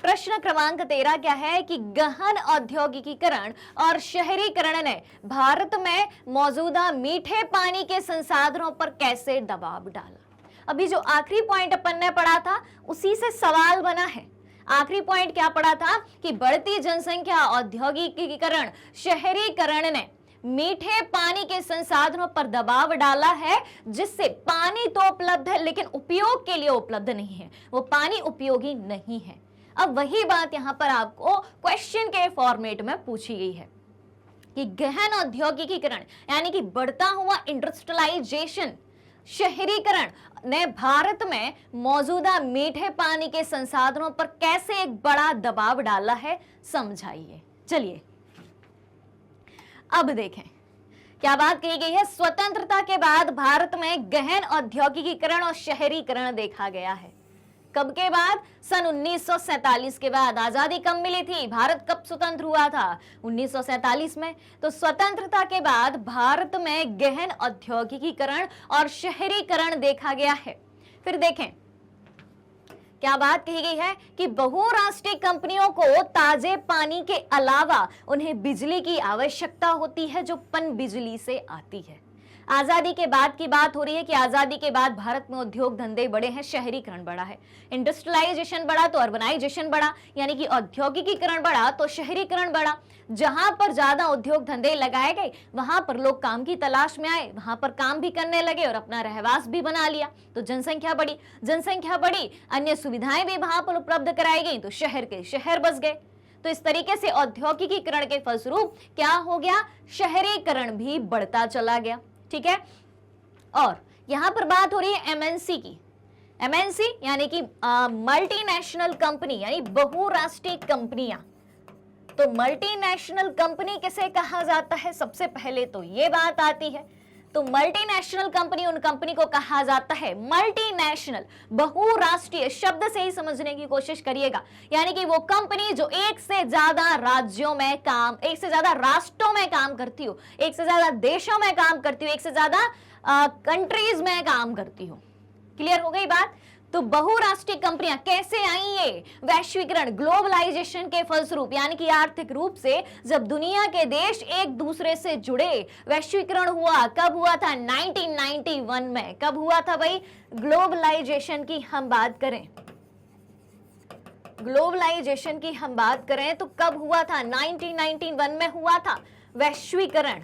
प्रश्न क्रमांक 13 क्या है कि गहन औद्योगिकीकरण और शहरीकरण ने भारत में मौजूदा मीठे पानी के संसाधनों पर कैसे दबाव डाला? अभी जो आखिरी पॉइंट अपन ने पढ़ा था उसी से सवाल बना है। आखिरी पॉइंट क्या पढ़ा था कि बढ़ती जनसंख्या, औद्योगिकीकरण, शहरीकरण ने मीठे पानी के संसाधनों पर दबाव डाला है, जिससे पानी तो उपलब्ध है लेकिन उपयोग के लिए उपलब्ध नहीं है, वो पानी उपयोगी नहीं है। अब वही बात यहां पर आपको क्वेश्चन के फॉर्मेट में पूछी गई है कि गहन औद्योगिकीकरण यानी कि बढ़ता हुआ इंडस्ट्रियलाइजेशन, शहरीकरण ने भारत में मौजूदा मीठे पानी के संसाधनों पर कैसे एक बड़ा दबाव डाला है, समझाइए। चलिए अब देखें क्या बात कही गई है। स्वतंत्रता के बाद भारत में गहन औद्योगिकीकरण और शहरीकरण देखा गया है। कब के बाद? सन 1947 के बाद। आजादी कब मिली थी? भारत कब स्वतंत्र हुआ था? 1947 में। तो स्वतंत्रता के बाद भारत में गहन औद्योगिकीकरण और शहरीकरण देखा गया है। फिर देखें क्या बात कही गई है कि बहुराष्ट्रीय कंपनियों को ताजे पानी के अलावा उन्हें बिजली की आवश्यकता होती है, जो पनबिजली से आती है। आजादी के बाद की बात हो रही है कि आजादी के बाद भारत में उद्योग धंधे बढ़े हैं, शहरीकरण बढ़ा है। इंडस्ट्रियलाइजेशन बढ़ा तो अर्बनाइजेशन बढ़ा, यानी कि औद्योगिकीकरण बढ़ा तो शहरीकरण बढ़ा। जहां पर ज्यादा उद्योग धंधे लगाए गए वहां पर लोग काम की तलाश में आए, वहां पर काम भी करने लगे और अपना रहवास भी बना लिया, तो जनसंख्या बढ़ी। जनसंख्या बढ़ी, अन्य सुविधाएं भी वहां पर उपलब्ध कराई गई, तो शहर के शहर बस गए। तो इस तरीके से औद्योगिकीकरण के फलस्वरूप क्या हो गया? शहरीकरण भी बढ़ता चला गया। ठीक है, और यहां पर बात हो रही है एमएनसी की। एमएनसी यानी कि मल्टीनेशनल कंपनी, यानी बहुराष्ट्रीय कंपनियां। तो मल्टीनेशनल कंपनी किसे कहा जाता है? सबसे पहले तो ये बात आती है। तो मल्टीनेशनल कंपनी, उन कंपनी को कहा जाता है मल्टीनेशनल, बहुराष्ट्रीय। शब्द से ही समझने की कोशिश करिएगा, यानी कि वो कंपनी जो एक से ज्यादा राज्यों में काम, एक से ज्यादा राष्ट्रों में काम करती हो, एक से ज्यादा देशों में काम करती हो, एक से ज्यादा कंट्रीज में काम करती हो। क्लियर हो गई बात? तो बहुराष्ट्रीय कंपनियां कैसे आई? ये वैश्वीकरण, ग्लोबलाइजेशन के फलस्वरूप, यानी कि आर्थिक रूप से जब दुनिया के देश एक दूसरे से जुड़े, वैश्वीकरण हुआ। कब हुआ था? 1991 में। कब हुआ था भाई? ग्लोबलाइजेशन की हम बात करें, ग्लोबलाइजेशन की हम बात करें तो कब हुआ था? 1991 में हुआ था वैश्वीकरण।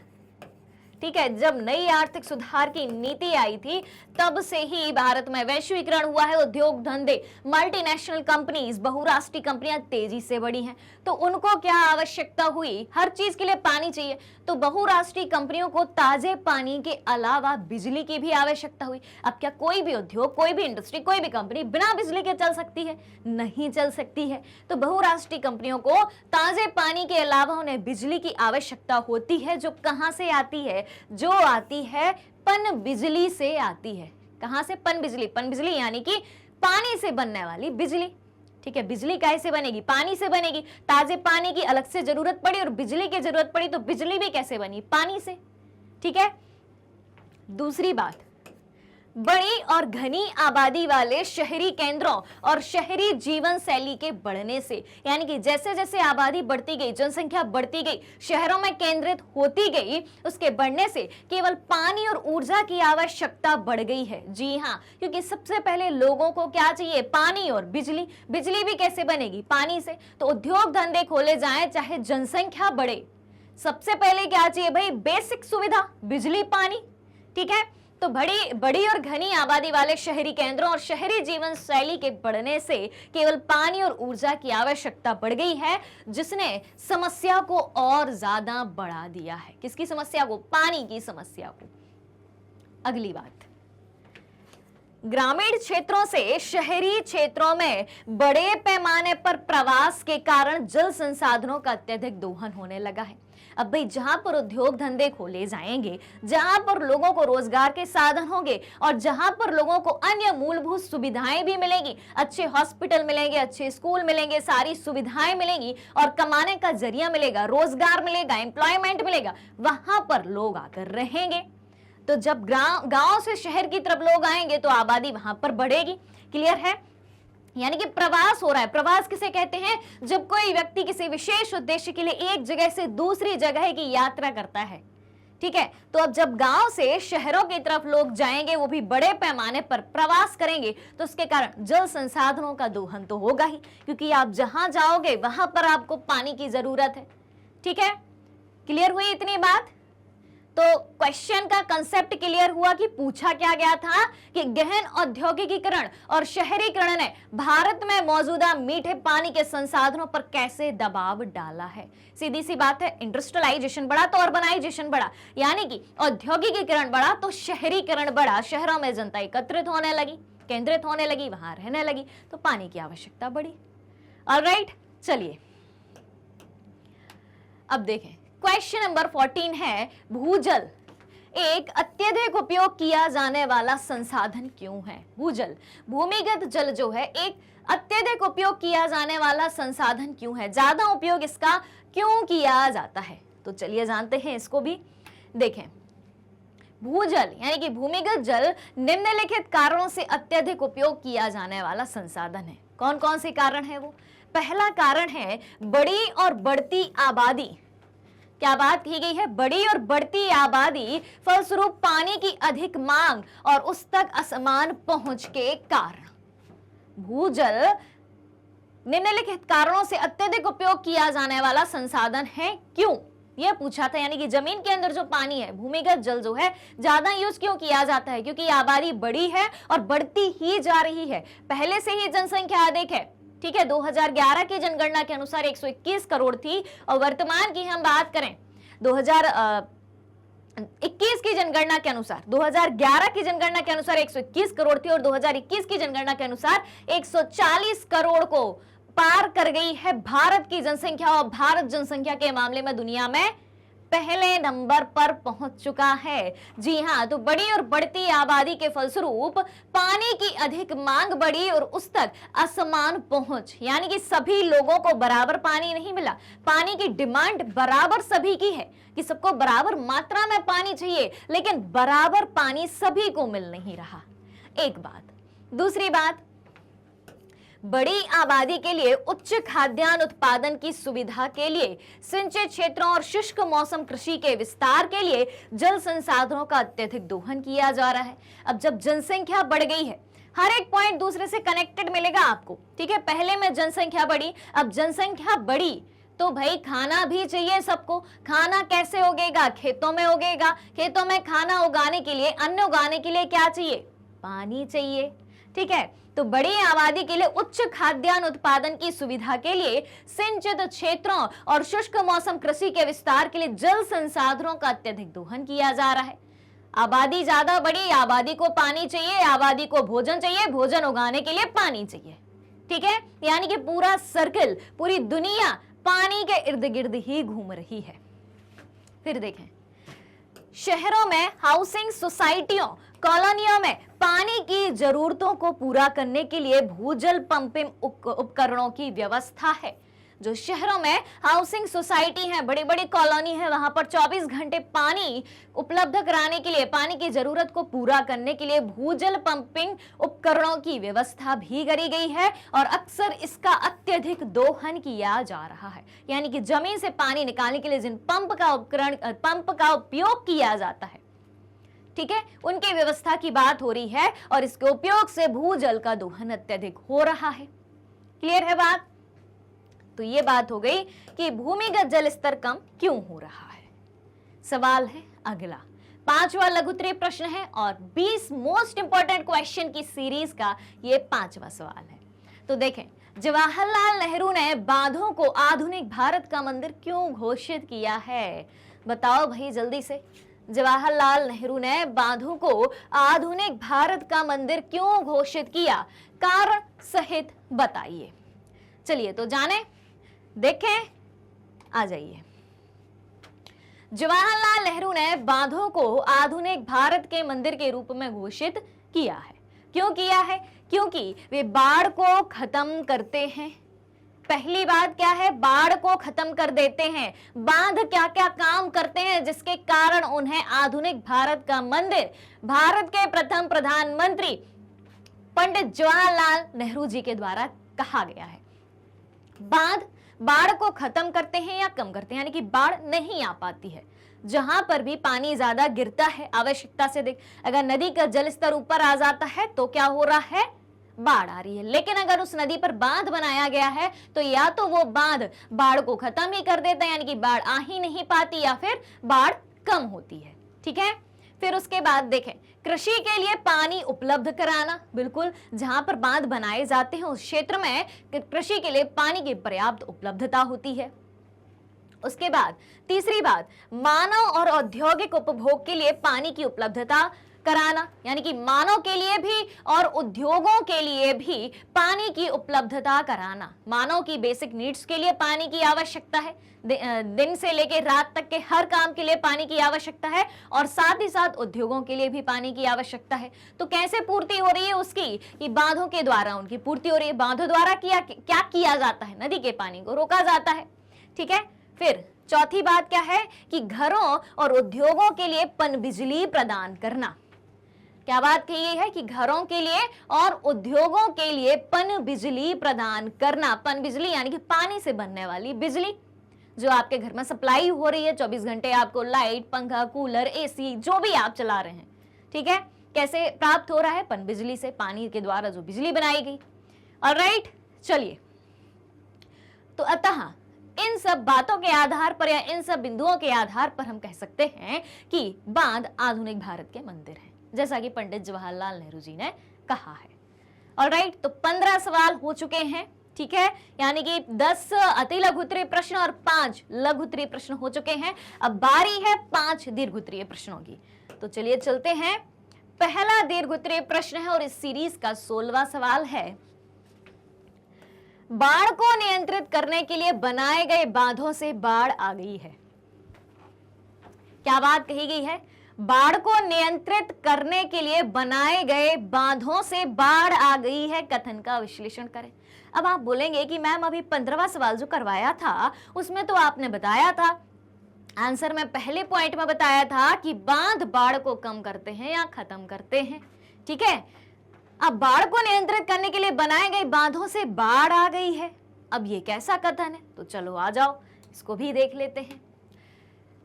ठीक है, जब नई आर्थिक सुधार की नीति आई थी तब से ही भारत में वैश्वीकरण हुआ है। उद्योग धंधे, मल्टीनेशनल कंपनीज, बहुराष्ट्रीय कंपनियां तेजी से बढ़ी हैं। तो उनको क्या आवश्यकता हुई? हर चीज के लिए पानी चाहिए, तो बहुराष्ट्रीय कंपनियों को ताजे पानी के अलावा बिजली की भी आवश्यकता हुई। अब क्या कोई भी उद्योग, कोई भी इंडस्ट्री, कोई भी कंपनी बिना बिजली के चल सकती है? नहीं चल सकती है। तो बहुराष्ट्रीय कंपनियों को ताजे पानी के अलावा उन्हें बिजली की आवश्यकता होती है, जो कहां से आती है? जो आती है पन बिजली से आती है। कहां से? पन बिजली। पन बिजली यानी कि पानी से बनने वाली बिजली। ठीक है, बिजली कैसे बनेगी? पानी से बनेगी। ताजे पानी की अलग से जरूरत पड़ी और बिजली की जरूरत पड़ी, तो बिजली भी कैसे बनी? पानी से। ठीक है, दूसरी बात, बड़ी और घनी आबादी वाले शहरी केंद्रों और शहरी जीवन शैली के बढ़ने से, यानी कि जैसे जैसे आबादी बढ़ती गई, जनसंख्या बढ़ती गई, शहरों में केंद्रित होती गई, उसके बढ़ने से केवल पानी और ऊर्जा की आवश्यकता बढ़ गई है। जी हाँ, क्योंकि सबसे पहले लोगों को क्या चाहिए? पानी और बिजली। बिजली भी कैसे बनेगी? पानी से। तो उद्योग धंधे खोले जाएं, चाहे जनसंख्या बढ़े, सबसे पहले क्या चाहिए भाई? बेसिक सुविधा, बिजली, पानी। ठीक है, तो बड़ी और घनी आबादी वाले शहरी केंद्रों और शहरी जीवन शैली के बढ़ने से केवल पानी और ऊर्जा की आवश्यकता बढ़ गई है, जिसने समस्या को और ज्यादा बढ़ा दिया है। किसकी समस्या को? पानी की समस्या को। अगली बात, ग्रामीण क्षेत्रों से शहरी क्षेत्रों में बड़े पैमाने पर प्रवास के कारण जल संसाधनों का अत्यधिक दोहन होने लगा है। अब भाई जहां पर उद्योग धंधे खोले जाएंगे, जहां पर लोगों को रोजगार के साधन होंगे और जहां पर लोगों को अन्य मूलभूत सुविधाएं भी मिलेंगी, अच्छे हॉस्पिटल मिलेंगे, अच्छे स्कूल मिलेंगे, सारी सुविधाएं मिलेंगी और कमाने का जरिया मिलेगा, रोजगार मिलेगा, एम्प्लॉयमेंट मिलेगा, वहां पर लोग आकर रहेंगे। तो जब गांव से शहर की तरफ लोग आएंगे तो आबादी वहां पर बढ़ेगी। क्लियर है? यानी कि प्रवास हो रहा है। प्रवास किसे कहते हैं? जब कोई व्यक्ति किसी विशेष उद्देश्य के लिए एक जगह से दूसरी जगह की यात्रा करता है। ठीक है, तो अब जब गांव से शहरों की तरफ लोग जाएंगे, वो भी बड़े पैमाने पर प्रवास करेंगे, तो उसके कारण जल संसाधनों का दोहन तो होगा ही, क्योंकि आप जहां जाओगे वहां पर आपको पानी की जरूरत है। ठीक है, क्लियर हुई इतनी बात? तो क्वेश्चन का कंसेप्ट क्लियर हुआ कि पूछा क्या गया था कि गहन औद्योगिकीकरण और शहरीकरण ने भारत में मौजूदा मीठे पानी के संसाधनों पर कैसे दबाव डाला है। सीधी सी बात है, इंडस्ट्रियलाइजेशन बढ़ा तो अर्बनाइजेशन बढ़ा, यानी कि औद्योगिकीकरण बढ़ा तो शहरीकरण बढ़ा। शहरों में जनता एकत्रित होने लगी, केंद्रित होने लगी, वहां रहने लगी, तो पानी की आवश्यकता बढ़ी। ऑलराइट, चलिए अब देखें, क्वेश्चन नंबर 14 है, भूजल एक अत्यधिक उपयोग किया जाने वाला संसाधन क्यों है? भूजल, भूमिगत जल जो है एक अत्यधिक उपयोग किया जाने वाला संसाधन क्यों है? ज्यादा उपयोग इसका क्यों किया जाता है? तो चलिए जानते हैं इसको भी। देखें, भूजल यानी कि भूमिगत जल निम्नलिखित कारणों से अत्यधिक उपयोग किया जाने वाला संसाधन है। कौन कौन से कारण है वो? पहला कारण है बड़ी और बढ़ती आबादी। क्या बात की गई है? बड़ी और बढ़ती आबादी, फलस्वरूप पानी की अधिक मांग और उस तक असमान पहुंच के कारण। भूजल निम्नलिखित कारणों से अत्यधिक उपयोग किया जाने वाला संसाधन है, क्यों? यह पूछा था, यानी कि जमीन के अंदर जो पानी है, भूमिगत जल जो है, ज्यादा यूज क्यों किया जाता है? क्योंकि आबादी बड़ी है और बढ़ती ही जा रही है। पहले से ही जनसंख्या अधिक है। ठीक है, 2011 की जनगणना के अनुसार 121 करोड़ थी और वर्तमान की हम बात करें 2021 की जनगणना के अनुसार, 2011 की जनगणना के अनुसार 121 करोड़ थी और 2021 की जनगणना के अनुसार 140 करोड़ को पार कर गई है भारत की जनसंख्या, और भारत जनसंख्या के मामले में दुनिया में पहले नंबर पर पहुंच चुका है। जी हां, तो बड़ी और बढ़ती आबादी के फलस्वरूप पानी की अधिक मांग बढ़ी और उस तक असमान पहुंच, यानी कि सभी लोगों को बराबर पानी नहीं मिला। पानी की डिमांड बराबर सभी की है कि सबको बराबर मात्रा में पानी चाहिए, लेकिन बराबर पानी सभी को मिल नहीं रहा। एक बात। दूसरी बात, बड़ी आबादी के लिए उच्च खाद्यान्न उत्पादन की सुविधा के लिए, सिंचित क्षेत्रों और शुष्क मौसम कृषि के विस्तार के लिए जल संसाधनों का अत्यधिक दोहन किया जा रहा है। अब जब जनसंख्या बढ़ गई है, हर एक पॉइंट दूसरे से कनेक्टेड मिलेगा आपको, ठीक है। पहले में जनसंख्या बढ़ी, अब जनसंख्या बढ़ी तो भाई खाना भी चाहिए सबको। खाना कैसे उगेगा? खेतों में उगेगा। खेतों में खाना उगाने के लिए, अन्न उगाने के लिए क्या चाहिए? पानी चाहिए, ठीक है। तो बड़ी आबादी के लिए उच्च खाद्यान्न उत्पादन की सुविधा के लिए, सिंचित क्षेत्रों और शुष्क मौसम कृषि के विस्तार के लिए जल संसाधनों का अत्यधिक दोहन किया जा रहा है। आबादी ज्यादा बढ़ी, आबादी को पानी चाहिए, आबादी को भोजन चाहिए, भोजन उगाने के लिए पानी चाहिए, ठीक है। यानी कि पूरा सर्कल, पूरी दुनिया पानी के इर्द गिर्द ही घूम रही है। फिर देखें, शहरों में हाउसिंग सोसाइटियों, कॉलोनियों में पानी की जरूरतों को पूरा करने के लिए भूजल पंपिंग उपकरणों की व्यवस्था है। जो शहरों में हाउसिंग सोसाइटी है, बड़ी बड़ी कॉलोनी है, वहां पर 24 घंटे पानी उपलब्ध कराने के लिए, पानी की जरूरत को पूरा करने के लिए भूजल पंपिंग उपकरणों की व्यवस्था भी करी गई है और अक्सर इसका अत्यधिक दोहन किया जा रहा है। यानी कि जमीन से पानी निकालने के लिए जिन पंप का उपयोग किया जाता है, ठीक है, उनकी व्यवस्था की बात हो रही है और इसके उपयोग से भूजल का दोहन अत्यधिक हो रहा है। क्लियर है बात? तो ये बात हो गई कि भूमिगत जल स्तर कम क्यों हो रहा है। सवाल है अगला, 5वां लघुत्तरीय प्रश्न है और 20 मोस्ट इंपॉर्टेंट क्वेश्चन की सीरीज का ये 5वां सवाल है। तो देखें, जवाहरलाल नेहरू ने बांधों को आधुनिक भारत का मंदिर क्यों घोषित किया है? बताओ भाई जल्दी से। जवाहरलाल नेहरू ने बांधों को आधुनिक भारत का मंदिर क्यों घोषित किया? कारण सहित बताइए। चलिए तो जाने, देखें, आ जाइए। जवाहरलाल नेहरू ने बांधों को आधुनिक भारत के मंदिर के रूप में घोषित किया है। क्यों किया है? क्योंकि वे बाढ़ को खत्म करते हैं। पहली बात क्या है? बाढ़ को खत्म कर देते हैं। बांध क्या क्या काम करते हैं जिसके कारण उन्हें आधुनिक भारत का मंदिर, भारत के प्रथम प्रधानमंत्री पंडित जवाहरलाल नेहरू जी के द्वारा कहा गया है। बाढ़ को खत्म करते हैं या कम करते हैं, यानी कि बाढ़ नहीं आ पाती है। जहां पर भी पानी ज्यादा गिरता है आवश्यकता से, देख, अगर नदी का जल स्तर ऊपर आ जाता है तो क्या हो रहा है? बाढ़ आ रही है। लेकिन अगर उस नदी पर बांध बनाया गया है तो या तो वो बांध बाढ़ को खत्म ही कर देता है, यानी कि बाढ़ आ ही नहीं पाती, या फिर बाढ़ कम होती है, ठीक है। फिर उसके बाद देखें, कृषि के लिए पानी उपलब्ध कराना, बिल्कुल जहां पर बांध बनाए जाते हैं उस क्षेत्र में कृषि के लिए पानी की पर्याप्त उपलब्धता होती है। उसके बाद तीसरी बात, मानव और औद्योगिक उपभोग के लिए पानी की उपलब्धता कराना, यानी कि मानव के लिए भी और उद्योगों के लिए भी पानी की उपलब्धता कराना। मानव की बेसिक नीड्स के लिए पानी की आवश्यकता है, दिन से लेकर रात तक के हर काम के लिए पानी की आवश्यकता है, और साथ ही साथ उद्योगों के लिए भी पानी की आवश्यकता है। तो कैसे पूर्ति हो रही है उसकी? कि बांधों के द्वारा उनकी पूर्ति हो रही है। बांधों द्वारा क्या किया जाता है? नदी के पानी को रोका जाता है, ठीक है। फिर चौथी बात क्या है? कि घरों और उद्योगों के लिए पनबिजली प्रदान करना। क्या बात कही गई है? कि घरों के लिए और उद्योगों के लिए पनबिजली प्रदान करना। पनबिजली यानी कि पानी से बनने वाली बिजली जो आपके घर में सप्लाई हो रही है, 24 घंटे आपको लाइट, पंखा, कूलर, एसी जो भी आप चला रहे हैं, ठीक है, कैसे प्राप्त हो रहा है? पनबिजली से, पानी के द्वारा जो बिजली बनाई गई। ऑलराइट, चलिए, तो अतः इन सब बातों के आधार पर या इन सब बिंदुओं के आधार पर हम कह सकते हैं कि बांध आधुनिक भारत के मंदिर हैं, जैसा कि पंडित जवाहरलाल नेहरू जी ने कहा है। ऑलराइट, तो 15 सवाल हो चुके हैं, ठीक है, यानी कि 10 अति लघुत्तरीय प्रश्न और 5 लघुत्तरीय प्रश्न हो चुके हैं। अब बारी है 5 दीर्घोत्तरीय प्रश्नों की। तो चलिए चलते हैं। पहला दीर्घोत्तरीय प्रश्न है और इस सीरीज का 16वां सवाल है, बाढ़ को नियंत्रित करने के लिए बनाए गए बांधों से बाढ़ आ गई है। क्या बात कही गई है? बाढ़ को नियंत्रित करने के लिए बनाए गए बांधों से बाढ़ आ गई है, कथन का विश्लेषण करें। अब आप बोलेंगे कि मैम अभी 15वां सवाल जो करवाया था उसमें तो आपने बताया था, आंसर में पहले पॉइंट में बताया था कि बांध बाढ़ को कम करते हैं या खत्म करते हैं, ठीक है। अब बाढ़ को नियंत्रित करने के लिए बनाए गए बांधों से बाढ़ आ गई है। अब ये कैसा कथन है? तो चलो आ जाओ, इसको भी देख लेते हैं।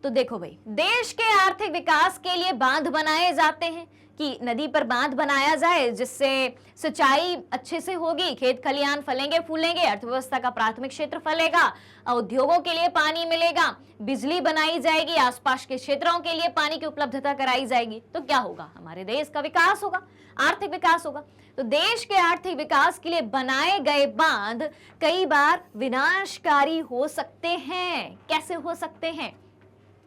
तो देखो भाई, देश के आर्थिक विकास के लिए बांध बनाए जाते हैं कि नदी पर बांध बनाया जाए जिससे सिंचाई अच्छे से होगी, खेत खलियान फलेंगे फूलेंगे, अर्थव्यवस्था का प्राथमिक क्षेत्र फलेगा, उद्योगों के लिए पानी मिलेगा, बिजली बनाई जाएगी, आसपास के क्षेत्रों के लिए पानी की उपलब्धता कराई जाएगी। तो क्या होगा? हमारे देश का विकास होगा, आर्थिक विकास होगा। तो देश के आर्थिक विकास के लिए बनाए गए बांध कई बार विनाशकारी हो सकते हैं। कैसे हो सकते हैं?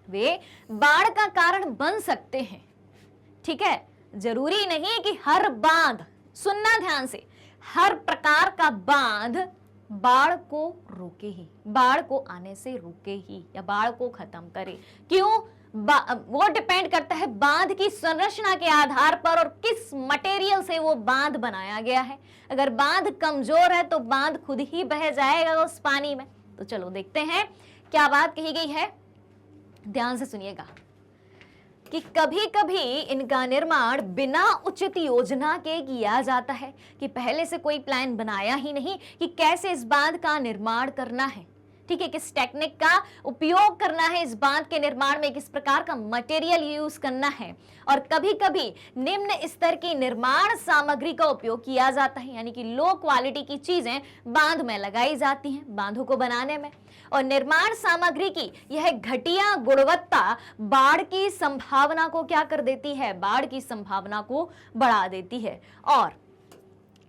वे बाढ़ का कारण बन सकते हैं। ठीक है, जरूरी नहीं कि हर बांध, सुनना ध्यान से, हर प्रकार का बांध बाढ़ को रोके ही, बाढ़ को आने से रोके ही या बाढ़ को खत्म करे। क्यों? वो डिपेंड करता है बांध की संरचना के आधार पर और किस मटेरियल से वो बांध बनाया गया है। अगर बांध कमजोर है तो बांध खुद ही बह जाएगा उस पानी में। तो चलो देखते हैं क्या बात कही गई है, ध्यान से सुनिएगा कि कभी कभी इनका निर्माण बिना उचित योजना के किया जाता है, कि पहले से कोई प्लान बनाया ही नहीं कि कैसे इस बांध का निर्माण करना है। ठीक है, किस टेक्निक का उपयोग करना है इस बांध के निर्माण में, किस प्रकार का मटेरियल यूज करना है। और कभी कभी निम्न स्तर की निर्माण सामग्री का उपयोग किया जाता है, यानी कि लो क्वालिटी की चीजें बांध में लगाई जाती हैं बांधों को बनाने में। और निर्माण सामग्री की यह घटिया गुणवत्ता बाढ़ की संभावना को क्या कर देती है? बाढ़ की संभावना को बढ़ा देती है। और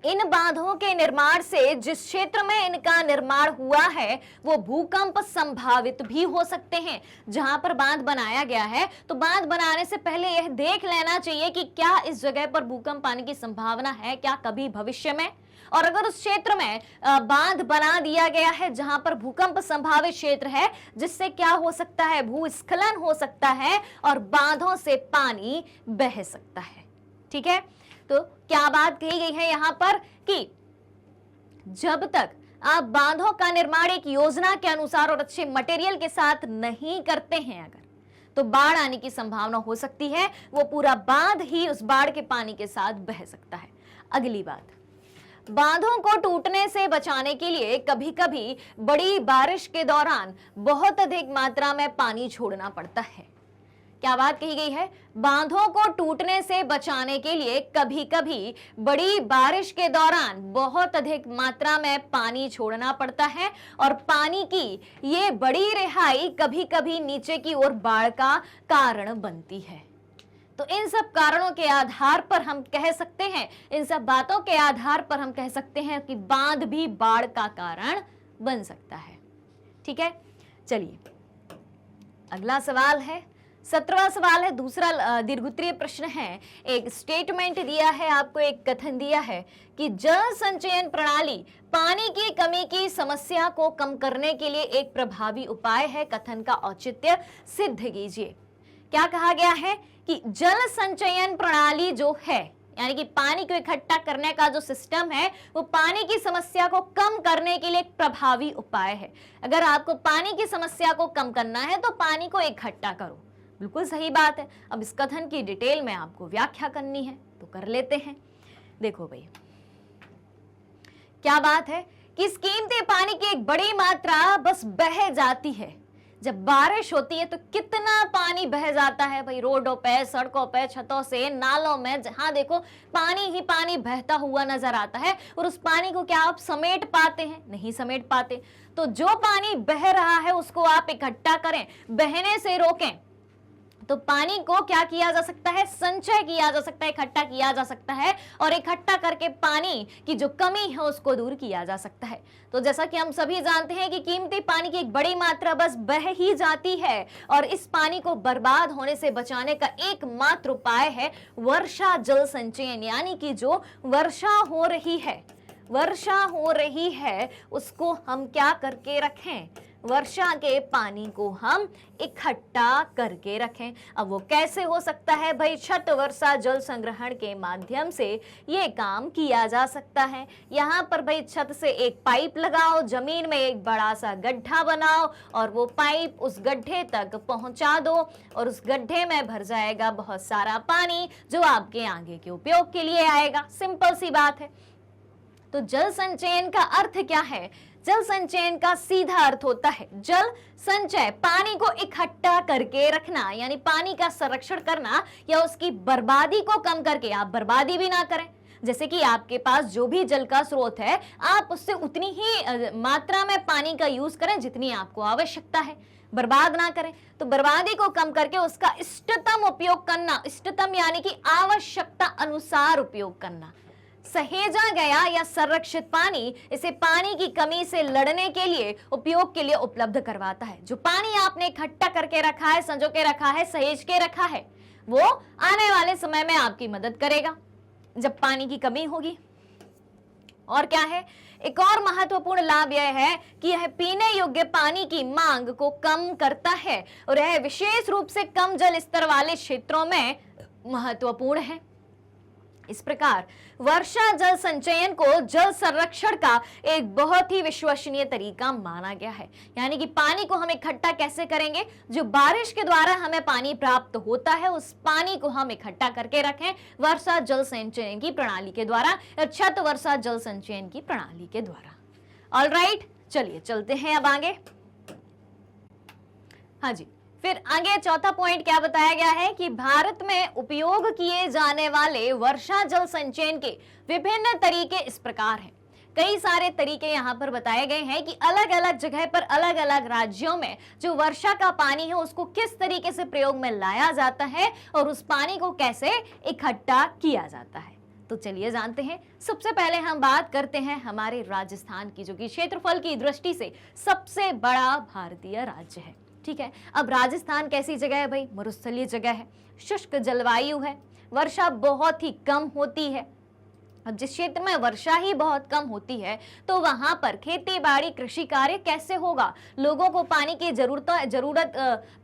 इन बांधों के निर्माण से जिस क्षेत्र में इनका निर्माण हुआ है वो भूकंप संभावित भी हो सकते हैं। जहां पर बांध बनाया गया है तो बांध बनाने से पहले यह देख लेना चाहिए कि क्या इस जगह पर भूकंप आने की संभावना है क्या कभी भविष्य में। और अगर उस क्षेत्र में बांध बना दिया गया है जहां पर भूकंप संभावित क्षेत्र है, जिससे क्या हो सकता है? भूस्खलन हो सकता है और बांधों से पानी बह सकता है। ठीक है, तो क्या बात कही गई है यहां पर कि जब तक आप बांधों का निर्माण एक योजना के अनुसार और अच्छे मटेरियल के साथ नहीं करते हैं अगर, तो बाढ़ आने की संभावना हो सकती है। वो पूरा बांध ही उस बाढ़ के पानी के साथ बह सकता है। अगली बात, बांधों को टूटने से बचाने के लिए कभी कभी बड़ी बारिश के दौरान बहुत अधिक मात्रा में पानी छोड़ना पड़ता है। क्या बात कही गई है? बांधों को टूटने से बचाने के लिए कभी कभी बड़ी बारिश के दौरान बहुत अधिक मात्रा में पानी छोड़ना पड़ता है और पानी की ये बड़ी रिहाई कभी कभी नीचे की ओर बाढ़ का कारण बनती है। तो इन सब कारणों के आधार पर हम कह सकते हैं, इन सब बातों के आधार पर हम कह सकते हैं कि बांध भी बाढ़ का कारण बन सकता है। ठीक है, चलिए अगला सवाल है, 17वां सवाल है, दूसरा दीर्घोत्तरीय प्रश्न है। एक स्टेटमेंट दिया है आपको, एक कथन दिया है कि जल संचयन प्रणाली पानी की कमी की समस्या को कम करने के लिए एक प्रभावी उपाय है। कथन का औचित्य सिद्ध कीजिए। क्या कहा गया है कि जल संचयन प्रणाली जो है, यानी कि पानी को इकट्ठा करने का जो सिस्टम है, वो पानी की समस्या को कम करने के लिए एक प्रभावी उपाय है। अगर आपको पानी की समस्या को कम करना है तो पानी को इकट्ठा करो। बिल्कुल सही बात है। अब इस कथन की डिटेल में आपको व्याख्या करनी है तो कर लेते हैं। देखो भाई, क्या बात है कि इस कीमती पानी की एक बड़ी मात्रा बस बह जाती है। जब बारिश होती है तो कितना पानी बह जाता है भाई, रोडों पे, सड़कों पे, छतों से, नालों में, जहां देखो पानी ही पानी बहता हुआ नजर आता है। और उस पानी को क्या आप समेट पाते हैं? नहीं समेट पाते। तो जो पानी बह रहा है उसको आप इकट्ठा करें, बहने से रोकें। तो पानी को क्या किया जा सकता है? संचय किया जा सकता है, इकट्ठा किया जा सकता है और इकट्ठा करके पानी की जो कमी है उसको दूर किया जा सकता है। तो जैसा कि हम सभी जानते हैं कि कीमती पानी की एक बड़ी मात्रा बस बह ही जाती है और इस पानी को बर्बाद होने से बचाने का एकमात्र उपाय है वर्षा जल संचयन। यानी कि जो वर्षा हो रही है उसको हम क्या करके रखें? वर्षा के पानी को हम इकट्ठा करके रखें। अब वो कैसे हो सकता है भाई? छत वर्षा जल संग्रहण के माध्यम से ये काम किया जा सकता है। यहाँ पर भाई छत से एक पाइप लगाओ, जमीन में एक बड़ा सा गड्ढा बनाओ और वो पाइप उस गड्ढे तक पहुंचा दो और उस गड्ढे में भर जाएगा बहुत सारा पानी जो आपके आगे के उपयोग के लिए आएगा। सिंपल सी बात है। तो जल संचयन का अर्थ क्या है? जल संचयन का सीधा अर्थ होता है जल संचय, पानी को इकट्ठा करके रखना, यानी पानी का संरक्षण करना या उसकी बर्बादी को कम करके। आप बर्बादी भी ना करें, जैसे कि आपके पास जो भी जल का स्रोत है आप उससे उतनी ही मात्रा में पानी का यूज करें जितनी आपको आवश्यकता है, बर्बाद ना करें। तो बर्बादी को कम करके उसका इष्टतम उपयोग करना, इष्टतम यानी कि आवश्यकता अनुसार उपयोग करना। सहेजा गया या संरक्षित पानी इसे पानी की कमी से लड़ने के लिए उपयोग के लिए उपलब्ध करवाता है। जो पानी आपने इकट्ठा करके रखा है, संजो के रखा है, सहेज के रखा है, वो आने वाले समय में आपकी मदद करेगा जब पानी की कमी होगी। और क्या है? एक और महत्वपूर्ण लाभ यह है कि यह पीने योग्य पानी की मांग को कम करता है और यह विशेष रूप से कम जल स्तर वाले क्षेत्रों में महत्वपूर्ण है। इस प्रकार वर्षा जल संचयन को जल संरक्षण का एक बहुत ही विश्वसनीय तरीका माना गया है। यानी कि पानी को हम इकट्ठा कैसे करेंगे? जो बारिश के द्वारा हमें पानी प्राप्त होता है उस पानी को हम इकट्ठा करके रखें वर्षा जल संचयन की प्रणाली के द्वारा, छत वर्षा जल संचयन की प्रणाली के द्वारा। ऑलराइट, चलिए चलते हैं अब आगे। हाँ जी, फिर आगे चौथा पॉइंट क्या बताया गया है कि भारत में उपयोग किए जाने वाले वर्षा जल संचयन के विभिन्न तरीके इस प्रकार हैं। कई सारे तरीके यहाँ पर बताए गए हैं कि अलग अलग जगह पर अलग अलग राज्यों में जो वर्षा का पानी है उसको किस तरीके से प्रयोग में लाया जाता है और उस पानी को कैसे इकट्ठा किया जाता है। तो चलिए जानते हैं। सबसे पहले हम बात करते हैं हमारे राजस्थान की, जो कि क्षेत्रफल की दृष्टि से सबसे बड़ा भारतीय राज्य है। ठीक है, अब राजस्थान कैसी जगह है भाई? मरुस्थलीय जगह है, शुष्क जलवायु है, वर्षा बहुत ही कम होती है। अब जिस क्षेत्र में वर्षा ही बहुत कम होती है तो वहां पर खेती बाड़ी कृषि कार्य कैसे होगा? लोगों को पानी की जरूरत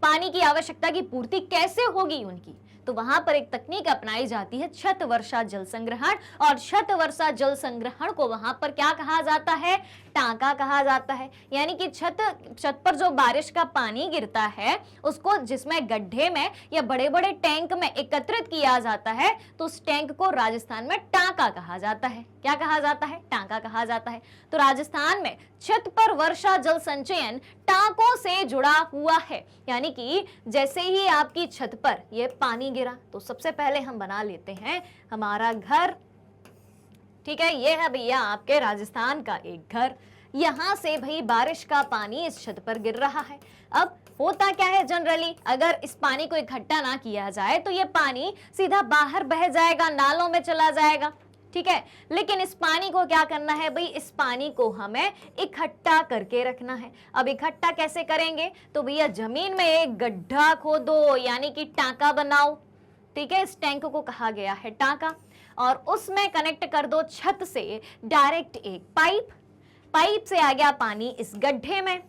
पानी की आवश्यकता की पूर्ति कैसे होगी उनकी? तो वहां पर एक तकनीक अपनाई जाती है छत वर्षा जल संग्रहण, और छत वर्षा जल संग्रहण को वहां पर क्या कहा जाता है? टांका कहा जाता है। यानी कि छत पर जो बारिश का पानी गिरता है उसको जिसमें गड्ढे में या बड़े बड़े टैंक में एकत्रित किया जाता है तो उस टैंक को राजस्थान में टांका कहा जाता है। क्या कहा जाता है? टांका कहा जाता है। तो राजस्थान में छत पर वर्षा जल संचयन टांकों से जुड़ा हुआ है। यानी कि जैसे ही आपकी छत पर ये पानी गिरा तो सबसे पहले हम बना लेते हैं हमारा घर। ठीक है, ये है भैया आपके राजस्थान का एक घर। यहां से भाई बारिश का पानी इस छत पर गिर रहा है। अब होता क्या है जनरली, अगर इस पानी को इकट्ठा ना किया जाए तो ये पानी सीधा बाहर बह जाएगा, नालों में चला जाएगा। ठीक है, लेकिन इस पानी को क्या करना है भाई? इस पानी को हमें इकट्ठा करके रखना है। अब इकट्ठा कैसे करेंगे? तो भैया जमीन में एक गड्ढा खोदो, यानी कि टांका बनाओ। ठीक है, इस टैंक को कहा गया है टांका, और उसमें कनेक्ट कर दो छत से डायरेक्ट एक पाइप से आ गया पानी इस गड्ढे में।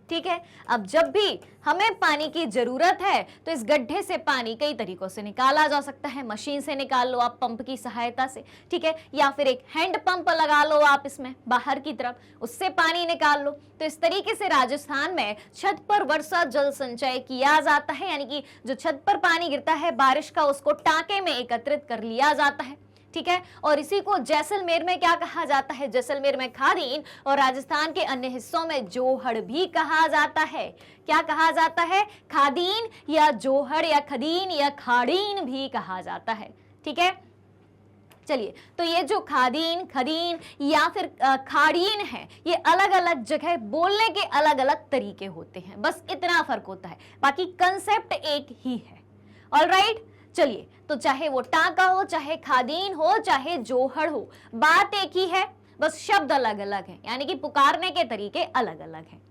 ठीक है, अब जब भी हमें पानी की जरूरत है तो इस गड्ढे से पानी कई तरीकों से निकाला जा सकता है। मशीन से निकाल लो आप, पंप की सहायता से, ठीक है, या फिर एक हैंड पंप लगा लो आप इसमें बाहर की तरफ, उससे पानी निकाल लो। तो इस तरीके से राजस्थान में छत पर वर्षा जल संचय किया जाता है। यानी कि जो छत पर पानी गिरता है बारिश का, उसको टांके में एकत्रित कर लिया जाता है। ठीक है, और इसी को जैसलमेर में क्या कहा जाता है? जैसलमेर में खादीन, और राजस्थान के अन्य हिस्सों में जोहड़ भी कहा जाता है। क्या कहा जाता है? खादीन या जोहड़ या खदीन या खाड़ीन भी कहा जाता है। ठीक है, चलिए, तो ये जो खादीन, खदीन या फिर खाड़ीन है, ये अलग अलग जगह बोलने के अलग अलग तरीके होते हैं, बस इतना फर्क होता है, बाकी कंसेप्ट एक ही है। ऑलराइट, चलिए, तो चाहे वो टांका हो, चाहे खादीन हो, चाहे जोहड़ हो, बात एक ही है, बस शब्द अलग अलग है, यानी कि पुकारने के तरीके अलग अलग हैं।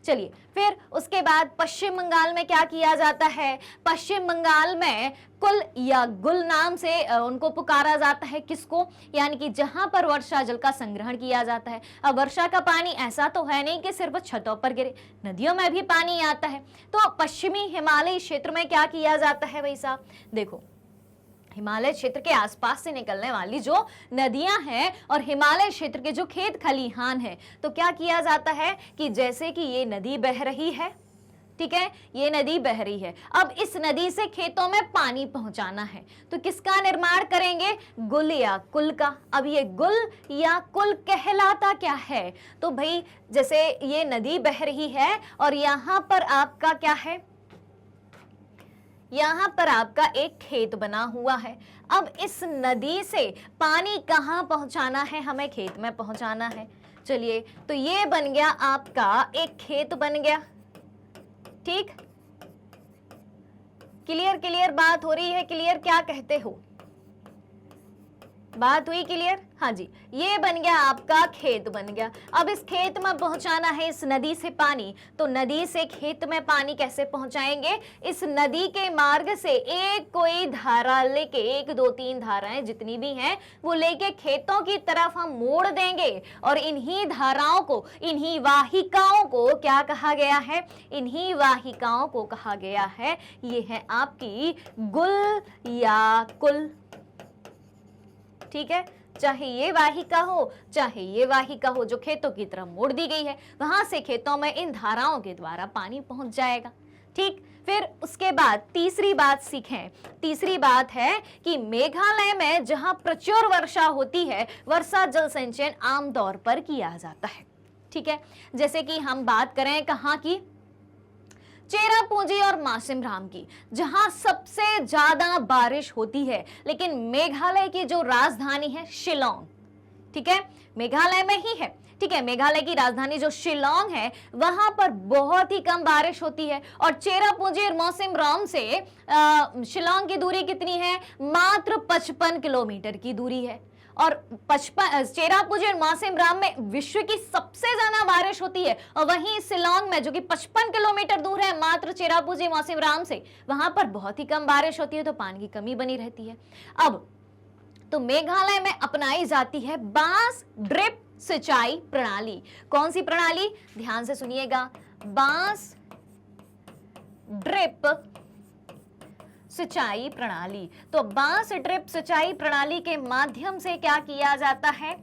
चलिए, फिर उसके बाद पश्चिम बंगाल में क्या किया जाता है? पश्चिम बंगाल में कुल या गुल नाम से उनको पुकारा जाता है। किसको? यानी कि जहां पर वर्षा जल का संग्रहण किया जाता है। अब वर्षा का पानी ऐसा तो है नहीं कि सिर्फ छतों पर गिरे, नदियों में भी पानी आता है। तो पश्चिमी हिमालयी क्षेत्र में क्या किया जाता है भाई साहब? देखो, हिमालय क्षेत्र के आसपास से निकलने वाली जो नदियां हैं और हिमालय क्षेत्र के जो खेत खलिहान है, तो क्या किया जाता है कि जैसे कि ये नदी बह रही है, ठीक है, ये नदी बह रही है, अब इस नदी से खेतों में पानी पहुंचाना है, तो किसका निर्माण करेंगे? गुल या कुल का। अब ये गुल या कुल कहलाता क्या है? तो भाई जैसे ये नदी बह रही है और यहां पर आपका क्या है? यहां पर आपका एक खेत बना हुआ है। अब इस नदी से पानी कहां पहुंचाना है? हमें खेत में पहुंचाना है। चलिए, तो ये बन गया आपका एक खेत बन गया, ठीक। क्लियर क्लियर बात हो रही है? क्लियर क्या कहते हो? बात हुई क्लियर? हाँ जी, ये बन गया आपका खेत बन गया। अब इस खेत में पहुंचाना है इस नदी से पानी, तो नदी से खेत में पानी कैसे पहुंचाएंगे? इस नदी के मार्ग से एक कोई धारा लेके, 1 2 3 धाराएं जितनी भी हैं वो लेके खेतों की तरफ हम मोड़ देंगे, और इन्हीं धाराओं को, इन्हीं वाहिकाओं को क्या कहा गया है? इन्हीं वाहिकाओं को कहा गया है, ये है आपकी गुल या कुल, ठीक है। चाहे ये वाहिका हो चाहे ये वाहिका हो, जो खेतों की तरफ मोड़ दी गई है, वहां से खेतों में इन धाराओं के द्वारा पानी पहुंच जाएगा, ठीक। फिर उसके बाद तीसरी बात सीखें। तीसरी बात है कि मेघालय में जहां प्रचुर वर्षा होती है, वर्षा जल संचयन आमतौर पर किया जाता है, ठीक है। जैसे कि हम बात करें कहां की? चेरापूंजी और मासिमराम की, जहां सबसे ज्यादा बारिश होती है। लेकिन मेघालय की जो राजधानी है शिलोंग, ठीक है, मेघालय में ही है, ठीक है, मेघालय की राजधानी जो शिलोंग है वहां पर बहुत ही कम बारिश होती है। और चेरापूंजी और मासिमराम से शिलोंग की दूरी कितनी है? मात्र 55 किलोमीटर की दूरी है। और चेरापूंजी और मासिमराम में विश्व की सबसे ज्यादा बारिश होती है, और वहीं शिलोंग में जो कि 55 किलोमीटर दूर है मात्र चेरापूंजी मासिमराम से, वहां पर बहुत ही कम बारिश होती है, तो पानी की कमी बनी रहती है। अब तो मेघालय में अपनाई जाती है बांस ड्रिप सिंचाई प्रणाली। कौन सी प्रणाली? ध्यान से सुनिएगा, बांस ड्रिप सिंचाई प्रणाली। तो बांस ड्रिप सिंचाई प्रणाली के माध्यम से क्या किया जाता है?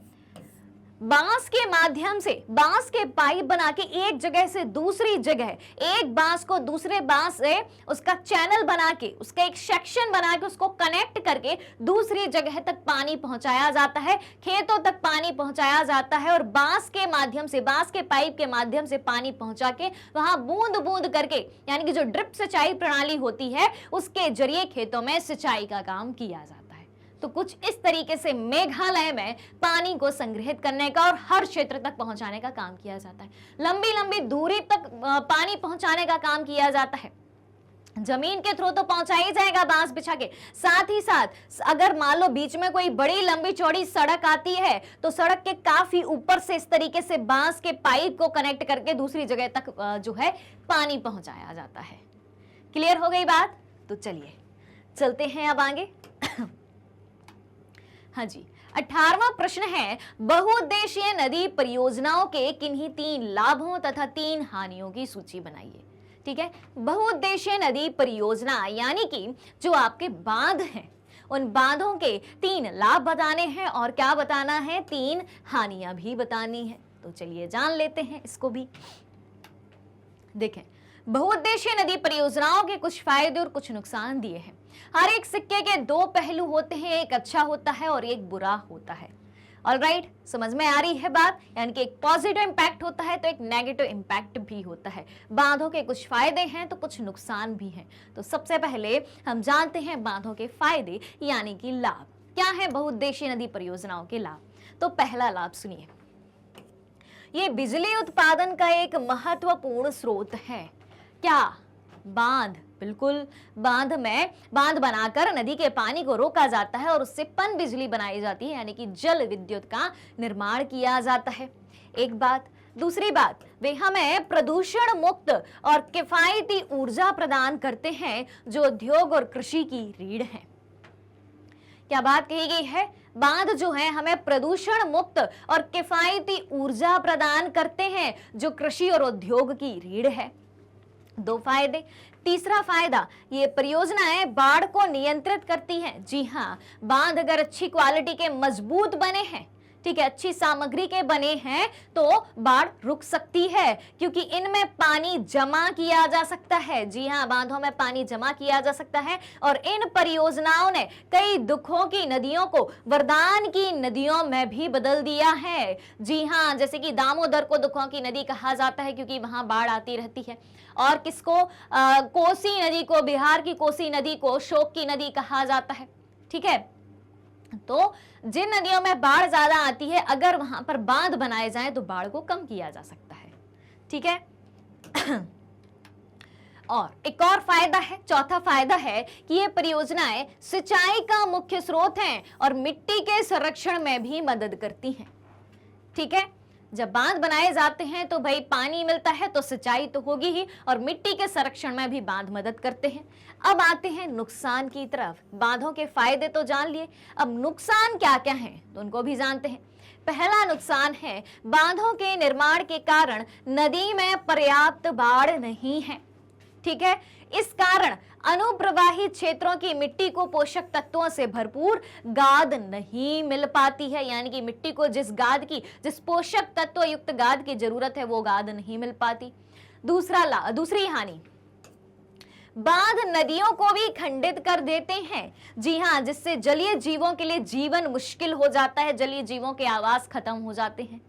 बांस के माध्यम से, बांस के पाइप बना के एक जगह से दूसरी जगह, एक बांस को दूसरे बांस से उसका चैनल बना के, उसका एक सेक्शन बना के उसको कनेक्ट करके दूसरी जगह तक पानी पहुंचाया जाता है, खेतों तक पानी पहुंचाया जाता है। और बांस के माध्यम से, बांस के पाइप के माध्यम से पानी पहुंचा के वहां बूंद बूंद करके, यानी कि जो ड्रिप सिंचाई प्रणाली होती है उसके जरिए खेतों में सिंचाई का काम किया जाता है। तो कुछ इस तरीके से मेघालय में पानी को संग्रहित करने का और हर क्षेत्र तक पहुंचाने का काम किया जाता है। लंबी लंबी दूरी तक पानी पहुंचाने का काम किया जाता है। जमीन के थ्रू तो पहुंचा ही जाएगा बांस बिछा के, साथ ही साथ अगर मान लो बीच में कोई बड़ी लंबी चौड़ी सड़क आती है तो सड़क के काफी ऊपर से इस तरीके से बांस के पाइप को कनेक्ट करके दूसरी जगह तक जो है पानी पहुंचाया जाता है। क्लियर हो गई बात? तो चलिए चलते हैं अब आगे। हाँ जी, 18वां प्रश्न है, बहुउद्देशीय नदी परियोजनाओं के किन्हीं 3 लाभों तथा 3 हानियों की सूची बनाइए। ठीक है, बहुउद्देशीय नदी परियोजना यानी कि जो आपके बांध हैं, उन बांधों के 3 लाभ बताने हैं और क्या बताना है, 3 हानियां भी बतानी है। तो चलिए जान लेते हैं इसको भी। देखें, बहुउद्देशीय नदी परियोजनाओं के कुछ फायदे और कुछ नुकसान दिए हैं। हर एक सिक्के के 2 पहलू होते हैं, एक अच्छा होता है और एक बुरा होता है। ऑलराइट, समझ में आ रही है बात? यानी कि एक पॉजिटिव इंपैक्ट होता है तो एक नेगेटिव इंपैक्ट भी होता है। बांधों के कुछ फायदे हैं तो कुछ नुकसान भी हैं। तो सबसे पहले हम जानते हैं बांधों के फायदे यानी कि लाभ। क्या है बहुउद्देशीय नदी परियोजनाओं के लाभ? तो पहला लाभ सुनिए, ये बिजली उत्पादन का एक महत्वपूर्ण स्रोत है। क्या? बांध। बिल्कुल, बांध बनाकर नदी के पानी को रोका जाता है और उससे पन बिजली बनाई जाती है, यानी कि जल विद्युत का निर्माण किया जाता है। एक बात, दूसरी बात, वे हमें प्रदूषण मुक्त और किफायती ऊर्जा प्रदान करते हैं जो उद्योग और कृषि की रीढ़ है। क्या बात कही गई है? बांध जो है हमें प्रदूषण मुक्त और किफायती ऊर्जा प्रदान करते हैं जो कृषि और उद्योग की रीढ़ है। 2 फायदे। तीसरा फायदा, ये परियोजनाएं बाढ़ को नियंत्रित करती हैं। जी हाँ, बांध अगर अच्छी क्वालिटी के मजबूत बने हैं, ठीक है, अच्छी सामग्री के बने हैं, तो बाढ़ रुक सकती है क्योंकि इनमें पानी जमा किया जा सकता है। जी हाँ, बांधों में पानी जमा किया जा सकता है और इन परियोजनाओं ने कई दुखों की नदियों को वरदान की नदियों में भी बदल दिया है। जी हाँ, जैसे कि दामोदर को दुखों की नदी कहा जाता है क्योंकि वहां बाढ़ आती रहती है, और किसको, कोसी नदी को, बिहार की कोसी नदी को शोक की नदी कहा जाता है। ठीक है, तो जिन नदियों में बाढ़ ज्यादा आती है, अगर वहां पर बांध बनाए जाएं तो बाढ़ को कम किया जा सकता है। ठीक है और एक और फायदा है, चौथा फायदा है कि ये परियोजनाएं सिंचाई का मुख्य स्रोत हैं और मिट्टी के संरक्षण में भी मदद करती हैं। ठीक है, जब बांध बनाए जाते हैं तो भाई पानी मिलता है तो सिंचाई तो होगी ही, और मिट्टी के संरक्षण में भी बांध मदद करते हैं। अब आते हैं नुकसान की तरफ। बांधों के फायदे तो जान लिए, अब नुकसान क्या क्या हैं तो उनको भी जानते हैं। पहला नुकसान है, बांधों के निर्माण के कारण नदी में पर्याप्त बाढ़ नहीं है। ठीक है, इस कारण अनुप्रवाही क्षेत्रों की मिट्टी को पोषक तत्वों से भरपूर गाद नहीं मिल पाती है, यानी कि मिट्टी को जिस पोषक तत्व युक्त गाद की जरूरत है वो गाद नहीं मिल पाती। दूसरी हानि, बांध नदियों को भी खंडित कर देते हैं। जी हाँ, जिससे जलीय जीवों के लिए जीवन मुश्किल हो जाता है, जलीय जीवों के आवास खत्म हो जाते हैं।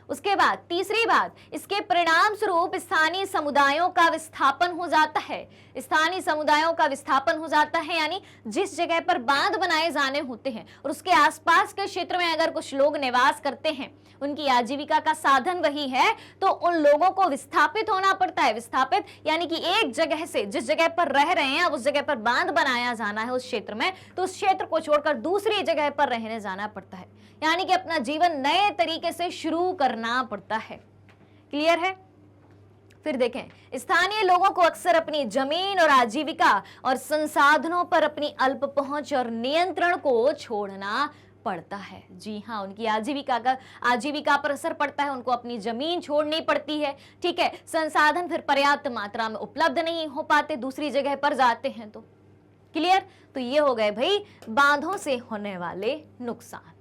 उसके बाद तीसरी बात, इसके परिणाम स्वरूप स्थानीय समुदायों का विस्थापन हो जाता है। स्थानीय समुदायों का विस्थापन हो जाता है यानी जिस जगह पर बांध बनाए जाने होते हैं और उसके आसपास के क्षेत्र में अगर कुछ लोग निवास करते हैं, उनकी आजीविका का साधन वही है, तो उन लोगों को विस्थापित होना पड़ता है। विस्थापित यानी कि एक जगह से जिस जगह पर रह रहे हैं, अब उस जगह पर बांध बनाया जाना है उस क्षेत्र में, तो उस क्षेत्र को छोड़कर दूसरी जगह पर रहने जाना पड़ता है, यानी कि अपना जीवन नए तरीके से शुरू करना पड़ता है। क्लियर है? फिर देखें, स्थानीय लोगों को अक्सर अपनी जमीन और आजीविका और संसाधनों पर अपनी अल्प पहुंच और नियंत्रण को छोड़ना पड़ता है। जी हाँ, उनकी आजीविका पर असर पड़ता है, उनको अपनी जमीन छोड़नी पड़ती है। ठीक है, संसाधन फिर पर्याप्त मात्रा में उपलब्ध नहीं हो पाते, दूसरी जगह पर जाते हैं तो। क्लियर? तो ये हो गए भाई बांधों से होने वाले नुकसान।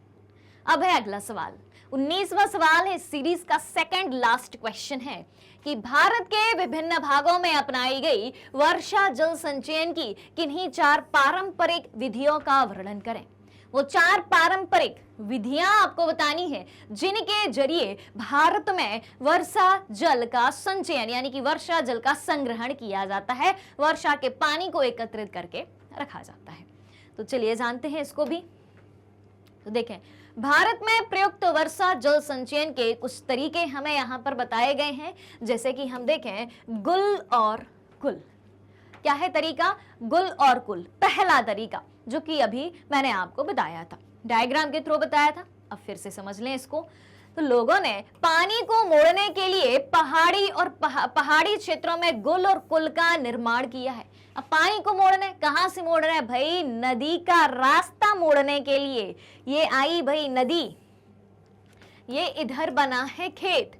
अब है अगला सवाल, 19वां सवाल है, सीरीज का सेकंड लास्ट क्वेश्चन है कि भारत के विभिन्न भागों में अपनाई गई वर्षा जल संचयन की किन्हीं 4 पारंपरिक विधियों का वर्णन करें। वो 4 पारंपरिक विधियां आपको बतानी है जिनके जरिए भारत में वर्षा जल का संचयन यानी कि वर्षा जल का संग्रहण किया जाता है, वर्षा के पानी को एकत्रित करके रखा जाता है। तो चलिए जानते हैं इसको भी। तो देखें, भारत में प्रयुक्त वर्षा जल संचयन के कुछ तरीके हमें यहाँ पर बताए गए हैं, जैसे कि हम देखें गुल और कुल। क्या है तरीका? गुल और कुल। पहला तरीका जो कि अभी मैंने आपको बताया था, डायग्राम के थ्रू बताया था, अब फिर से समझ लें इसको। तो लोगों ने पानी को मोड़ने के लिए पहाड़ी क्षेत्रों में गुल और कुल का निर्माण किया है। अब पानी को मोड़ने, कहां से मोड़ रहे हैं भाई? नदी का रास्ता मोड़ने के लिए। ये आई भाई नदी, ये इधर बना है खेत,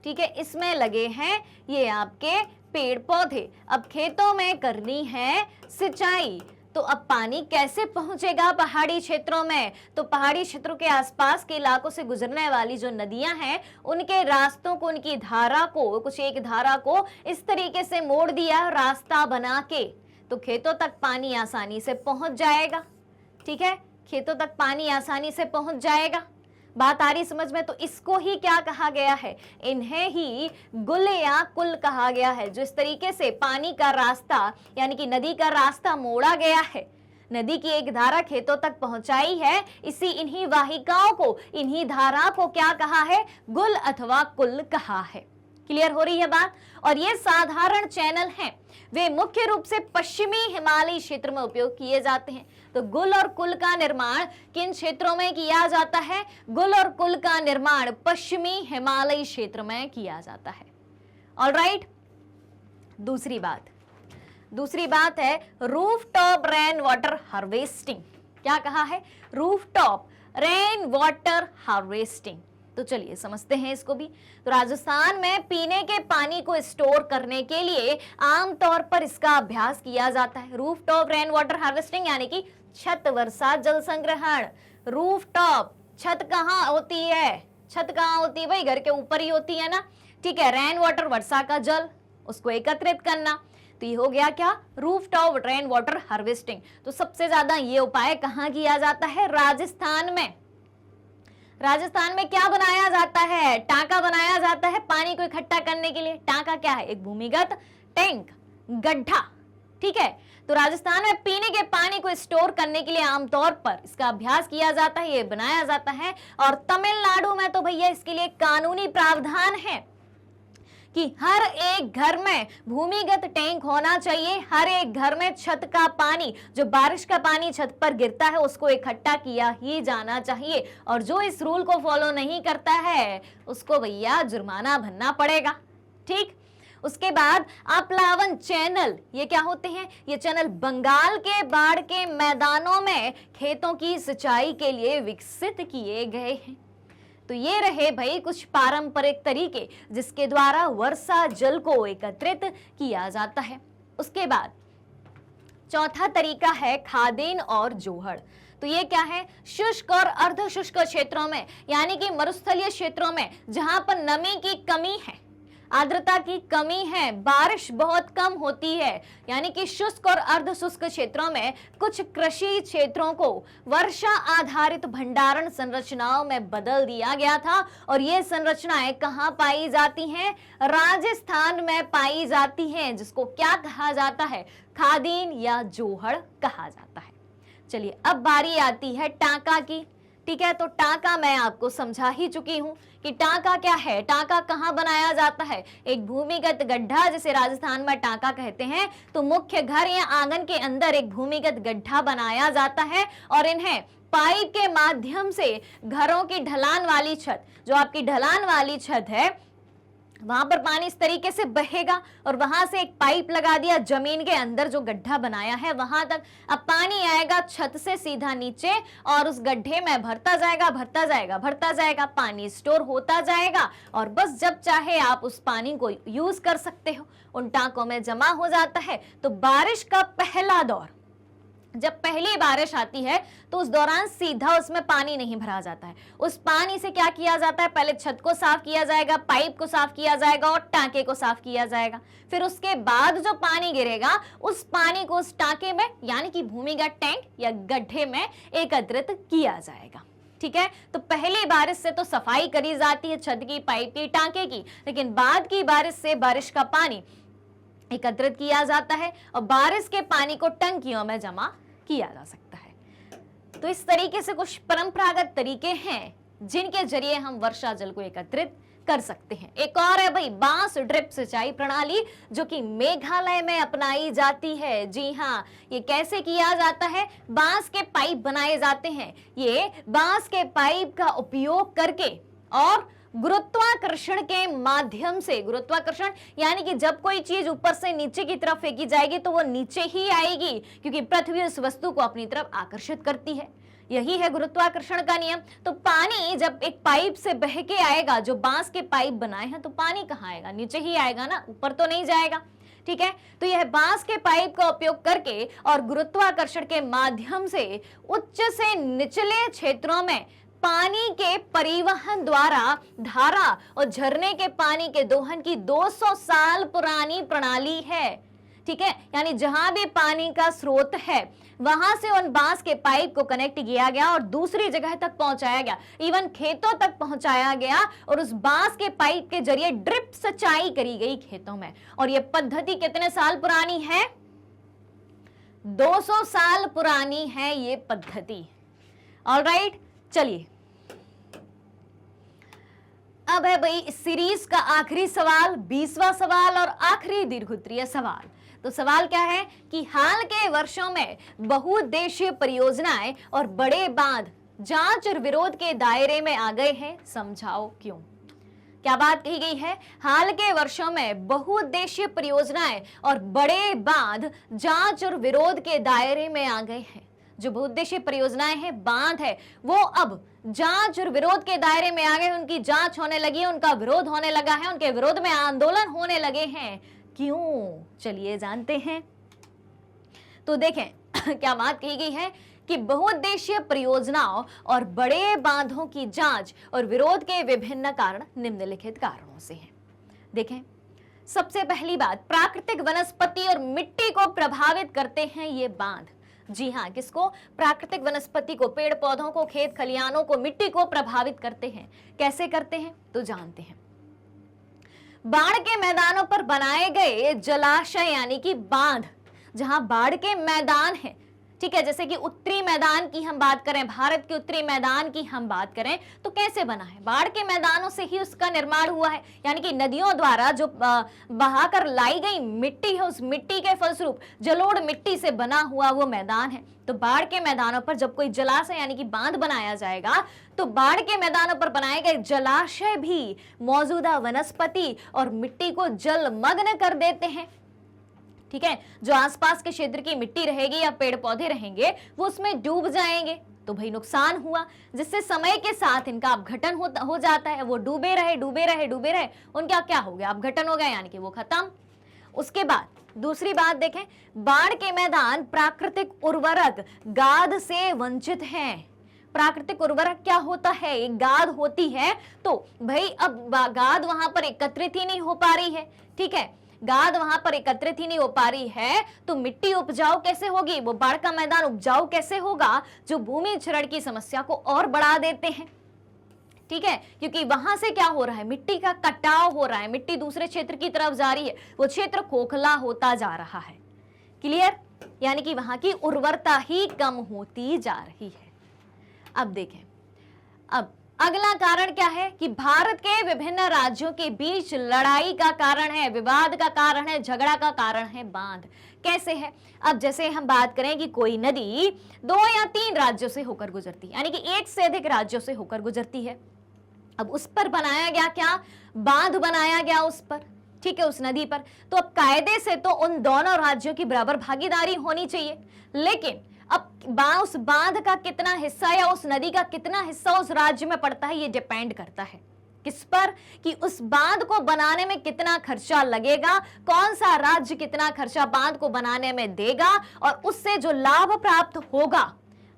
ठीक है, इसमें लगे हैं ये आपके पेड़ पौधे। अब खेतों में करनी है सिंचाई, तो अब पानी कैसे पहुंचेगा पहाड़ी क्षेत्रों में? तो पहाड़ी क्षेत्रों के आसपास के इलाकों से गुजरने वाली जो नदियां हैं, उनके रास्तों को, उनकी धारा को, कुछ एक धारा को इस तरीके से मोड़ दिया रास्ता बना के, तो खेतों तक पानी आसानी से पहुंच जाएगा। ठीक है, खेतों तक पानी आसानी से पहुंच जाएगा। बात आ रही समझ में? तो इसको ही क्या कहा गया है? इन्हें ही गुल या कुल कहा गया है। जो इस तरीके से पानी का रास्ता यानी कि नदी का रास्ता मोड़ा गया है, नदी की एक धारा खेतों तक पहुंचाई है, इन्हीं वाहिकाओं को, इन्हीं धारा को क्या कहा है? गुल अथवा कुल कहा है। क्लियर हो रही है बात? और ये साधारण चैनल हैं, वे मुख्य रूप से पश्चिमी हिमालयी क्षेत्र में उपयोग किए जाते हैं। तो गुल और कुल का निर्माण किन क्षेत्रों में किया जाता है? गुल और कुल का निर्माण पश्चिमी हिमालयी क्षेत्र में किया जाता है। ऑलराइट, दूसरी बात है रूफटॉप रेन वाटर हार्वेस्टिंग। क्या कहा है? Rooftop rain water harvesting. तो चलिए समझते हैं इसको भी। तो राजस्थान में पीने के पानी को स्टोर करने के लिए आमतौर पर इसका अभ्यास किया जाता है। रूफटॉप रेन वाटर हार्वेस्टिंग यानी कि छत वर्षा जल संग्रहण। रूफटॉप, छत कहाँ होती है? छत कहाँ होती है भाई? घर के ऊपर ही होती है ना, ठीक है। रेन वाटर, वर्षा का जल, उसको एकत्रित करना। तो ये हो गया क्या? Rooftop rain water harvesting. तो सबसे ज्यादा ये उपाय कहाँ किया जाता है? राजस्थान में। राजस्थान में क्या बनाया जाता है? टांका बनाया जाता है पानी को इकट्ठा करने के लिए। टांका क्या है? एक भूमिगत टैंक, गड्ढा, ठीक है। तो राजस्थान में पीने के पानी को स्टोर करने के लिए आमतौर पर इसका अभ्यास किया जाता है, ये बनाया जाता है। और तमिलनाडु में तो भैया इसके लिए कानूनी प्रावधान है कि हर एक घर में भूमिगत टैंक होना चाहिए। हर एक घर में छत का पानी, जो बारिश का पानी छत पर गिरता है, उसको इकट्ठा किया ही जाना चाहिए। और जो इस रूल को फॉलो नहीं करता है उसको भैया जुर्माना भरना पड़ेगा, ठीक। उसके बाद आपलावन चैनल, ये क्या होते हैं? ये चैनल बंगाल के बाढ़ के मैदानों में खेतों की सिंचाई के लिए विकसित किए गए हैं। तो ये रहे भाई कुछ पारंपरिक तरीके जिसके द्वारा वर्षा जल को एकत्रित किया जाता है। उसके बाद चौथा तरीका है खादेन और जोहड़। तो ये क्या है? शुष्क और अर्ध शुष्क क्षेत्रों में, यानी कि मरुस्थलीय क्षेत्रों में जहां पर नमी की कमी है, आर्द्रता की कमी है, बारिश बहुत कम होती है, यानी कि शुष्क और अर्ध शुष्क क्षेत्रों में कुछ कृषि क्षेत्रों को वर्षा आधारित भंडारण संरचनाओं में बदल दिया गया था। और ये संरचनाएं कहां पाई जाती हैं? राजस्थान में पाई जाती हैं, जिसको क्या कहा जाता है? खादीन या जोहड़ कहा जाता है। चलिए अब बारी आती है टांका की, ठीक है। तो टांका मैं आपको समझा ही चुकी हूं कि टांका क्या है। टांका कहां बनाया जाता है? एक भूमिगत गड्ढा, जिसे राजस्थान में टांका कहते हैं। तो मुख्य घर या आंगन के अंदर एक भूमिगत गड्ढा बनाया जाता है और इन्हें पाइप के माध्यम से घरों की ढलान वाली छत, जो आपकी ढलान वाली छत है, वहां पर पानी इस तरीके से बहेगा और वहां से एक पाइप लगा दिया जमीन के अंदर जो गड्ढा बनाया है वहां तक। अब पानी आएगा छत से सीधा नीचे और उस गड्ढे में भरता जाएगा, भरता जाएगा, भरता जाएगा, पानी स्टोर होता जाएगा और बस जब चाहे आप उस पानी को यूज कर सकते हो। उन टांकों में जमा हो जाता है। तो बारिश का पहला दौर, जब पहली बारिश आती है तो उस दौरान सीधा उसमें पानी नहीं भरा जाता है। उस पानी से क्या किया जाता है? पहले छत को साफ किया जाएगा, पाइप को साफ किया जाएगा और टांके को साफ किया जाएगा। फिर उसके बाद जो पानी गिरेगा उस पानी को उस टांके में, यानी कि भूमिगत टैंक या गड्ढे में एकत्रित किया जाएगा, ठीक है। तो पहली बारिश से तो सफाई करी जाती है छत की, पाइप की, टांके की, लेकिन बाद की बारिश से बारिश का पानी एकत्रित किया जाता है और बारिश के पानी को टंकियों में जमा किया जा सकता है। तो इस तरीके से कुछ परंपरागत तरीके हैं जिनके जरिए हम वर्षा जल को एकत्रित कर सकते हैं। एक और है भाई बांस ड्रिप सिंचाई प्रणाली, जो कि मेघालय में अपनाई जाती है। जी हाँ, ये कैसे किया जाता है? बांस के पाइप बनाए जाते हैं। ये बांस के पाइप का उपयोग करके और गुरुत्वाकर्षण के माध्यम से, गुरुत्वाकर्षण यानी कि जब कोई चीज ऊपर से नीचे की तरफ फेंकी जाएगी तो वो नीचे ही आएगी, क्योंकि पृथ्वी उस वस्तु को अपनी तरफ आकर्षित करती है। यही है गुरुत्वाकर्षण का नियम। तो पानी जब एक पाइप से बह के आएगा, जो बांस के पाइप बनाए हैं, तो पानी कहाँ आएगा? नीचे ही आएगा ना, ऊपर तो नहीं जाएगा, ठीक है। तो यह बांस के पाइप का उपयोग करके और गुरुत्वाकर्षण के माध्यम से उच्च से निचले क्षेत्रों में पानी के परिवहन द्वारा धारा और झरने के पानी के दोहन की 200 साल पुरानी प्रणाली है, ठीक है। यानी जहां भी पानी का स्रोत है वहां से उन बांस के पाइप को कनेक्ट किया गया और दूसरी जगह तक पहुंचाया गया, इवन खेतों तक पहुंचाया गया और उस बांस के पाइप के जरिए ड्रिप सिंचाई करी गई खेतों में। और यह पद्धति कितने साल पुरानी है? 200 साल पुरानी है ये पद्धति। ऑलराइट, चलिए अब है भाई इस सीरीज का आखिरी सवाल, 20वां सवाल और आखिरी दीर्घ उत्तरीय सवाल। तो सवाल क्या है कि हाल के वर्षों में बहुउद्देशीय परियोजनाएं और बड़े बांध जांच और विरोध के दायरे में आ गए हैं, समझाओ क्यों। क्या बात कही गई है? हाल के वर्षों में बहुउद्देशीय परियोजनाएं और बड़े बांध जांच और विरोध के दायरे में आ गए हैं। जो बहुउद्देशीय परियोजनाएं हैं, बांध है, वो अब जांच और विरोध के दायरे में आ गए, उनकी जांच होने लगी है, उनका विरोध होने लगा है, उनके विरोध में आंदोलन होने लगे हैं। क्यों? चलिए जानते हैं। तो देखें क्या बात कही गई है कि बहुउद्देशीय परियोजनाओं और बड़े बांधों की जांच और विरोध के विभिन्न कारण निम्नलिखित कारणों से हैं। देखें, सबसे पहली बात, प्राकृतिक वनस्पति और मिट्टी को प्रभावित करते हैं ये बांध। जी हाँ, किसको? प्राकृतिक वनस्पति को, पेड़ पौधों को, खेत खलिहानों को, मिट्टी को प्रभावित करते हैं। कैसे करते हैं? तो जानते हैं। बाढ़ के मैदानों पर बनाए गए जलाशय यानी कि बांध, जहां बाढ़ के मैदान है, ठीक है, जैसे कि उत्तरी मैदान की हम बात करें, भारत के उत्तरी मैदान की हम बात करें, तो कैसे बना है? बाढ़ के मैदानों से ही उसका निर्माण हुआ है, यानी कि नदियों द्वारा जो बहाकर लाई गई मिट्टी है, उस मिट्टी के फलस्वरूप जलोढ़ मिट्टी से बना हुआ वो मैदान है। तो बाढ़ के मैदानों पर जब कोई जलाशय यानी कि बांध बनाया जाएगा, तो बाढ़ के मैदानों पर बनाए गए जलाशय भी मौजूदा वनस्पति और मिट्टी को जलमग्न कर देते हैं। ठीक है, जो आसपास के क्षेत्र की मिट्टी रहेगी या पेड़ पौधे रहेंगे वो उसमें डूब जाएंगे, तो भाई नुकसान हुआ, जिससे समय के साथ इनका अपघटन हो जाता है। वो डूबे रहे डूबे रहे डूबे रहे, उनका क्या हो गया? अपघटन हो गया, यानी कि वो खत्म। उसके बाद दूसरी बात देखें, बाढ़ के मैदान प्राकृतिक उर्वरक गाद से वंचित हैं। प्राकृतिक उर्वरक क्या होता है? एक गाद होती है, तो भाई अब गाद वहां पर एकत्रित ही नहीं हो पा रही है। ठीक है, गाद वहां पर एकत्रित ही नहीं हो पा रही है, तो मिट्टी उपजाऊ कैसे होगी? वो बाढ़ का मैदान उपजाऊ कैसे होगा? जो भूमि क्षरण की समस्या को और बढ़ा देते हैं। ठीक है, क्योंकि वहां से क्या हो रहा है? मिट्टी का कटाव हो रहा है, मिट्टी दूसरे क्षेत्र की तरफ जा रही है, वो क्षेत्र खोखला होता जा रहा है। क्लियर? यानी कि वहां की उर्वरता ही कम होती जा रही है। अब देखें, अब अगला कारण क्या है कि भारत के विभिन्न राज्यों के बीच लड़ाई का कारण है, विवाद का कारण है, झगड़ा का कारण है बांध। कैसे है? अब जैसे हम बात करें कि कोई नदी 2 या 3 राज्यों से होकर गुजरती है, यानी कि 1 से अधिक राज्यों से होकर गुजरती है। अब उस पर बनाया गया क्या? बांध बनाया गया उस पर, ठीक है, उस नदी पर। तो अब कायदे से तो उन दोनों राज्यों की बराबर भागीदारी होनी चाहिए, लेकिन अब उस बांध का कितना हिस्सा या उस नदी का कितना हिस्सा उस राज्य में पड़ता है, ये डिपेंड करता है किस पर? कि उस बांध को बनाने में कितना खर्चा लगेगा, कौन सा राज्य कितना खर्चा बांध को बनाने में देगा, और उससे जो लाभ प्राप्त होगा,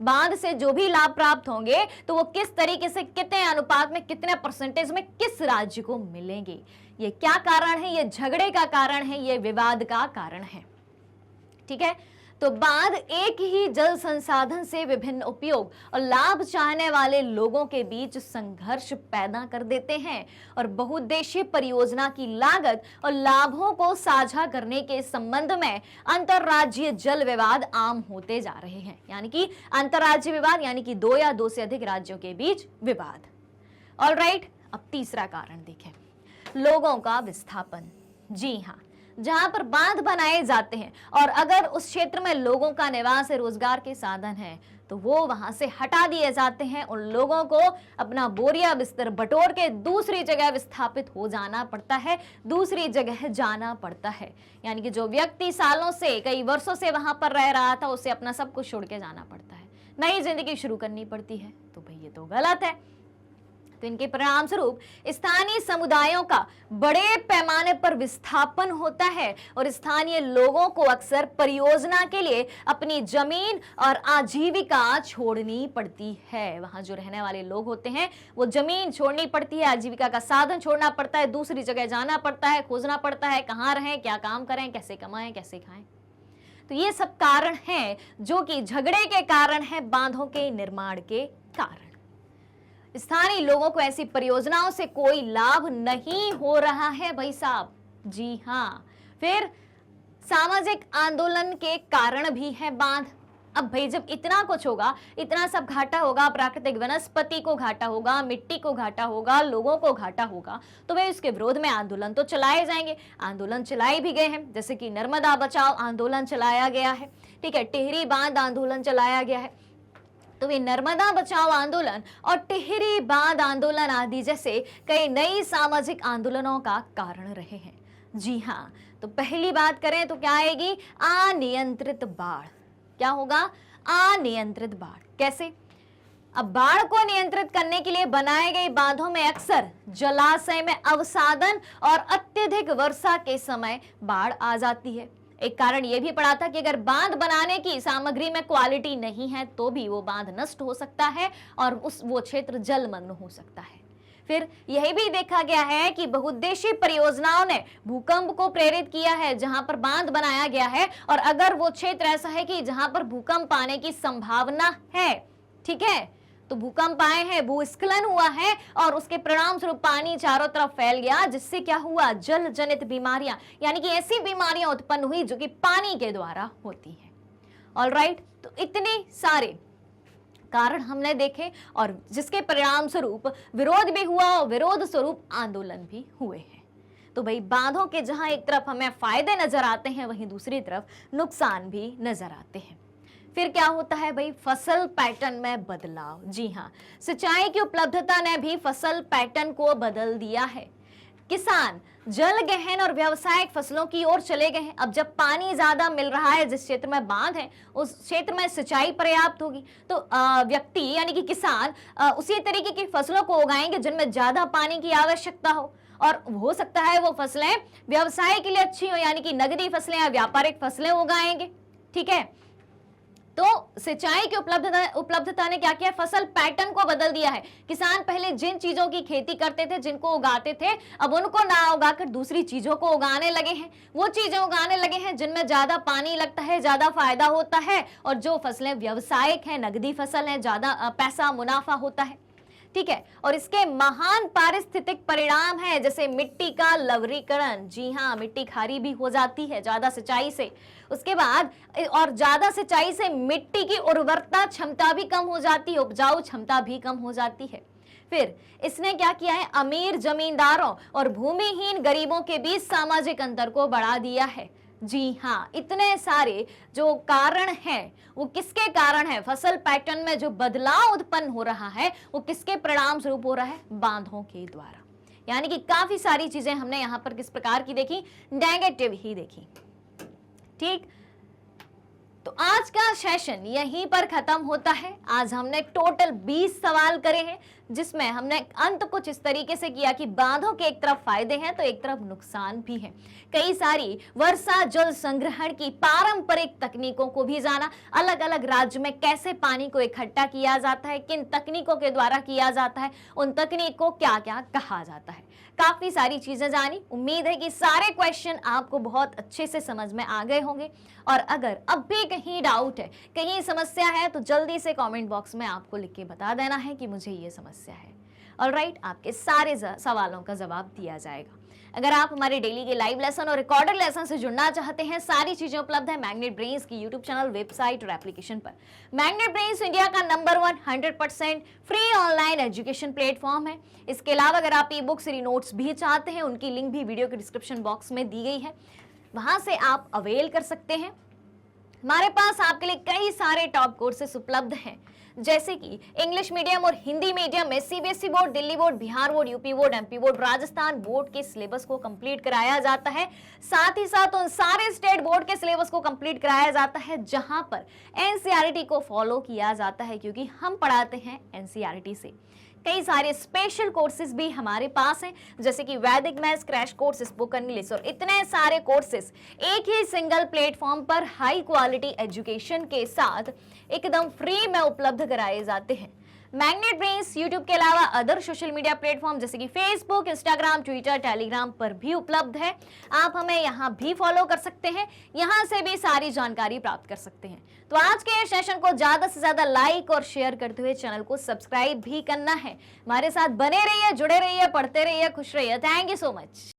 बांध से जो भी लाभ प्राप्त होंगे, तो वो किस तरीके से, कितने अनुपात में, कितने परसेंटेज में किस राज्य को मिलेंगे। ये क्या कारण है? ये झगड़े का कारण है, ये विवाद का कारण है। ठीक है, तो बांध एक ही जल संसाधन से विभिन्न उपयोग और लाभ चाहने वाले लोगों के बीच संघर्ष पैदा कर देते हैं, और बहुउद्देशीय परियोजना की लागत और लाभों को साझा करने के संबंध में अंतरराज्यीय जल विवाद आम होते जा रहे हैं। यानी कि अंतरराज्यीय विवाद, यानी कि 2 या 2 से अधिक राज्यों के बीच विवाद। ऑलराइट, अब तीसरा कारण देखें, लोगों का विस्थापन। जी हाँ, जहां पर बांध बनाए जाते हैं और अगर उस क्षेत्र में लोगों का निवास है, रोजगार के साधन है, तो वो वहां से हटा दिए जाते हैं। उन लोगों को अपना बोरिया बिस्तर बटोर के दूसरी जगह विस्थापित हो जाना पड़ता है, दूसरी जगह जाना पड़ता है। यानी कि जो व्यक्ति सालों से, कई वर्षों से वहां पर रह रहा था, उसे अपना सब कुछ छोड़ के जाना पड़ता है, नई जिंदगी शुरू करनी पड़ती है। तो भाई ये तो गलत है। तो इनके परिणाम स्वरूप स्थानीय समुदायों का बड़े पैमाने पर विस्थापन होता है, और स्थानीय लोगों को अक्सर परियोजना के लिए अपनी जमीन और आजीविका छोड़नी पड़ती है। वहां जो रहने वाले लोग होते हैं वो जमीन छोड़नी पड़ती है, आजीविका का साधन छोड़ना पड़ता है, दूसरी जगह जाना पड़ता है, खोजना पड़ता है कहाँ रहें, क्या काम करें, कैसे कमाएं, कैसे खाएं। तो ये सब कारण हैं जो कि झगड़े के कारण है, बांधों के निर्माण के कारण। स्थानीय लोगों को ऐसी परियोजनाओं से कोई लाभ नहीं हो रहा है भाई साहब। जी हाँ, फिर सामाजिक आंदोलन के कारण भी है बांध। अब भाई जब इतना कुछ होगा, इतना सब घाटा होगा, प्राकृतिक वनस्पति को घाटा होगा, मिट्टी को घाटा होगा, लोगों को घाटा होगा, तो भाई उसके विरोध में आंदोलन तो चलाए जाएंगे। आंदोलन चलाए भी गए हैं, जैसे कि नर्मदा बचाओ आंदोलन चलाया गया है, ठीक है, टिहरी बांध आंदोलन चलाया गया है। तो वे नर्मदा बचाओ आंदोलन और टिहरी बांध आंदोलन आदि जैसे कई नई सामाजिक आंदोलनों का कारण रहे हैं। जी हाँ, तो पहली बात करें तो क्या आएगी? अनियंत्रित बाढ़। क्या होगा? अनियंत्रित बाढ़। कैसे? अब बाढ़ को नियंत्रित करने के लिए बनाए गए बांधों में अक्सर जलाशय में अवसादन और अत्यधिक वर्षा के समय बाढ़ आ जाती है। एक कारण यह भी पड़ा था कि अगर बांध बनाने की सामग्री में क्वालिटी नहीं है तो भी वो बांध नष्ट हो सकता है और वो क्षेत्र जलमग्न हो सकता है। फिर यह भी देखा गया है कि बहुउद्देशीय परियोजनाओं ने भूकंप को प्रेरित किया है जहां पर बांध बनाया गया है, और अगर वो क्षेत्र ऐसा है कि जहां पर भूकंप आने की संभावना है, ठीक है, तो भूकंप आए हैं, भूस्खलन हुआ है और उसके परिणाम स्वरूप पानी चारों तरफ फैल गया, जिससे क्या हुआ? जल जनित बीमारियां, यानी कि ऐसी बीमारियां उत्पन्न हुई जो कि पानी के द्वारा होती है। ऑलराइट, तो इतने सारे कारण हमने देखे और जिसके परिणाम स्वरूप विरोध भी हुआ और विरोध स्वरूप आंदोलन भी हुए हैं। तो भाई बांधों के जहां एक तरफ हमें फायदे नजर आते हैं, वहीं दूसरी तरफ नुकसान भी नजर आते हैं। फिर क्या होता है भाई? फसल पैटर्न में बदलाव। जी हाँ, सिंचाई की उपलब्धता ने भी फसल पैटर्न को बदल दिया है। किसान जल गहन और व्यावसायिक फसलों की ओर चले गए हैं। अब जब पानी ज्यादा मिल रहा है, जिस क्षेत्र में बांध है उस क्षेत्र में सिंचाई पर्याप्त होगी, तो व्यक्ति यानी कि किसान उसी तरीके की फसलों को उगाएंगे जिनमें ज्यादा पानी की आवश्यकता हो, और हो सकता है वो फसलें व्यवसाय के लिए अच्छी हो, यानी कि नगदी फसलें या व्यापारिक फसलें उगाएंगे। ठीक है, तो सिंचाई की उपलब्धता ने क्या किया? फसल पैटर्न को बदल दिया है। किसान पहले जिन चीजों की खेती करते थे, जिनको उगाते थे, अब उनको ना उगाकर दूसरी चीजों को उगाने लगे हैं। वो चीजें उगाने लगे हैं जिनमें ज्यादा पानी लगता है, ज्यादा फायदा होता है, और जो फसलें व्यावसायिक हैं, नगदी फसल है, ज्यादा पैसा मुनाफा होता है। ठीक है, और इसके महान पारिस्थितिक परिणाम है, जैसे मिट्टी का लवणीकरण। जी हाँ, मिट्टी खारी भी हो जाती है ज्यादा सिंचाई से। उसके बाद और ज्यादा सिंचाई से मिट्टी की उर्वरता क्षमता भी कम हो जाती है, उपजाऊ क्षमता भी कम हो जाती है। फिर इसने क्या किया है? अमीर जमींदारों और भूमिहीन गरीबों के बीच सामाजिक अंतर को बढ़ा दिया है। जी हाँ, इतने सारे जो कारण हैं वो किसके कारण है? फसल पैटर्न में जो बदलाव उत्पन्न हो रहा है वो किसके परिणाम स्वरूप हो रहा है? बांधों के द्वारा। यानी कि काफी सारी चीजें हमने यहां पर किस प्रकार की देखी? नेगेटिव ही देखी। ठीक, तो आज का सेशन यहीं पर खत्म होता है। आज हमने टोटल 20 सवाल करे हैं, जिसमें हमने अंत कुछ इस तरीके से किया कि बांधों के एक तरफ फायदे हैं तो एक तरफ नुकसान भी हैं। कई सारी वर्षा जल संग्रहण की पारंपरिक तकनीकों को भी जाना, अलग अलग राज्य में कैसे पानी को इकट्ठा किया जाता है, किन तकनीकों के द्वारा किया जाता है, उन तकनीक को क्या क्या कहा जाता है, काफी सारी चीजें जानी। उम्मीद है कि सारे क्वेश्चन आपको बहुत अच्छे से समझ में आ गए होंगे, और अगर अब भी कहीं डाउट है, कहीं समस्या है, तो जल्दी से कमेंट बॉक्स में आपको लिख के बता देना है कि मुझे ये समस्या है। ऑलराइट, आपके सारे सवालों का जवाब दिया जाएगा। अगर आप हमारे डेली के लाइव लेसन और रिकॉर्डेड लेसन से जुड़ना चाहते हैं, सारी चीजें उपलब्ध है मैग्नेट ब्रेन्स की यूट्यूब चैनल, वेबसाइट और एप्लीकेशन पर। मैग्नेट ब्रेन्स इंडिया का number 1 100% free online education platform है। इसके अलावा अगर आप ई बुक्स नोट्स भी चाहते हैं, उनकी लिंक भी वीडियो के डिस्क्रिप्शन बॉक्स में दी गई है, वहां से आप अवेल कर सकते हैं। हमारे पास आपके लिए कई सारे टॉप कोर्सेस उपलब्ध हैं, जैसे कि इंग्लिश मीडियम और हिंदी मीडियम में CBSE board, Delhi board, Bihar board, UP board, MP board, Rajasthan board के सिलेबस को कंप्लीट कराया जाता है। साथ ही साथ उन सारे स्टेट बोर्ड के सिलेबस को कंप्लीट कराया जाता है जहां पर एनसीईआरटी को फॉलो किया जाता है, क्योंकि हम पढ़ाते हैं एनसीईआरटी से। कई सारे स्पेशल कोर्सेज भी हमारे पास हैं, जैसे कि वैदिक maths crash course, spoken English, और इतने सारे कोर्सेज एक ही सिंगल प्लेटफॉर्म पर हाई क्वालिटी एजुकेशन के साथ एकदम फ्री में उपलब्ध कराए जाते हैं। मैग्नेट ब्रेन्स यूट्यूब के अलावा अदर सोशल मीडिया प्लेटफॉर्म जैसे कि फेसबुक, इंस्टाग्राम, ट्विटर, टेलीग्राम पर भी उपलब्ध है। आप हमें यहाँ भी फॉलो कर सकते हैं, यहाँ से भी सारी जानकारी प्राप्त कर सकते हैं। तो आज के सेशन को ज्यादा से ज्यादा लाइक और शेयर करते हुए चैनल को सब्सक्राइब भी करना है। हमारे साथ बने रहिए, जुड़े रहिए, पढ़ते रहिए, खुश रहिए। Thank you so much.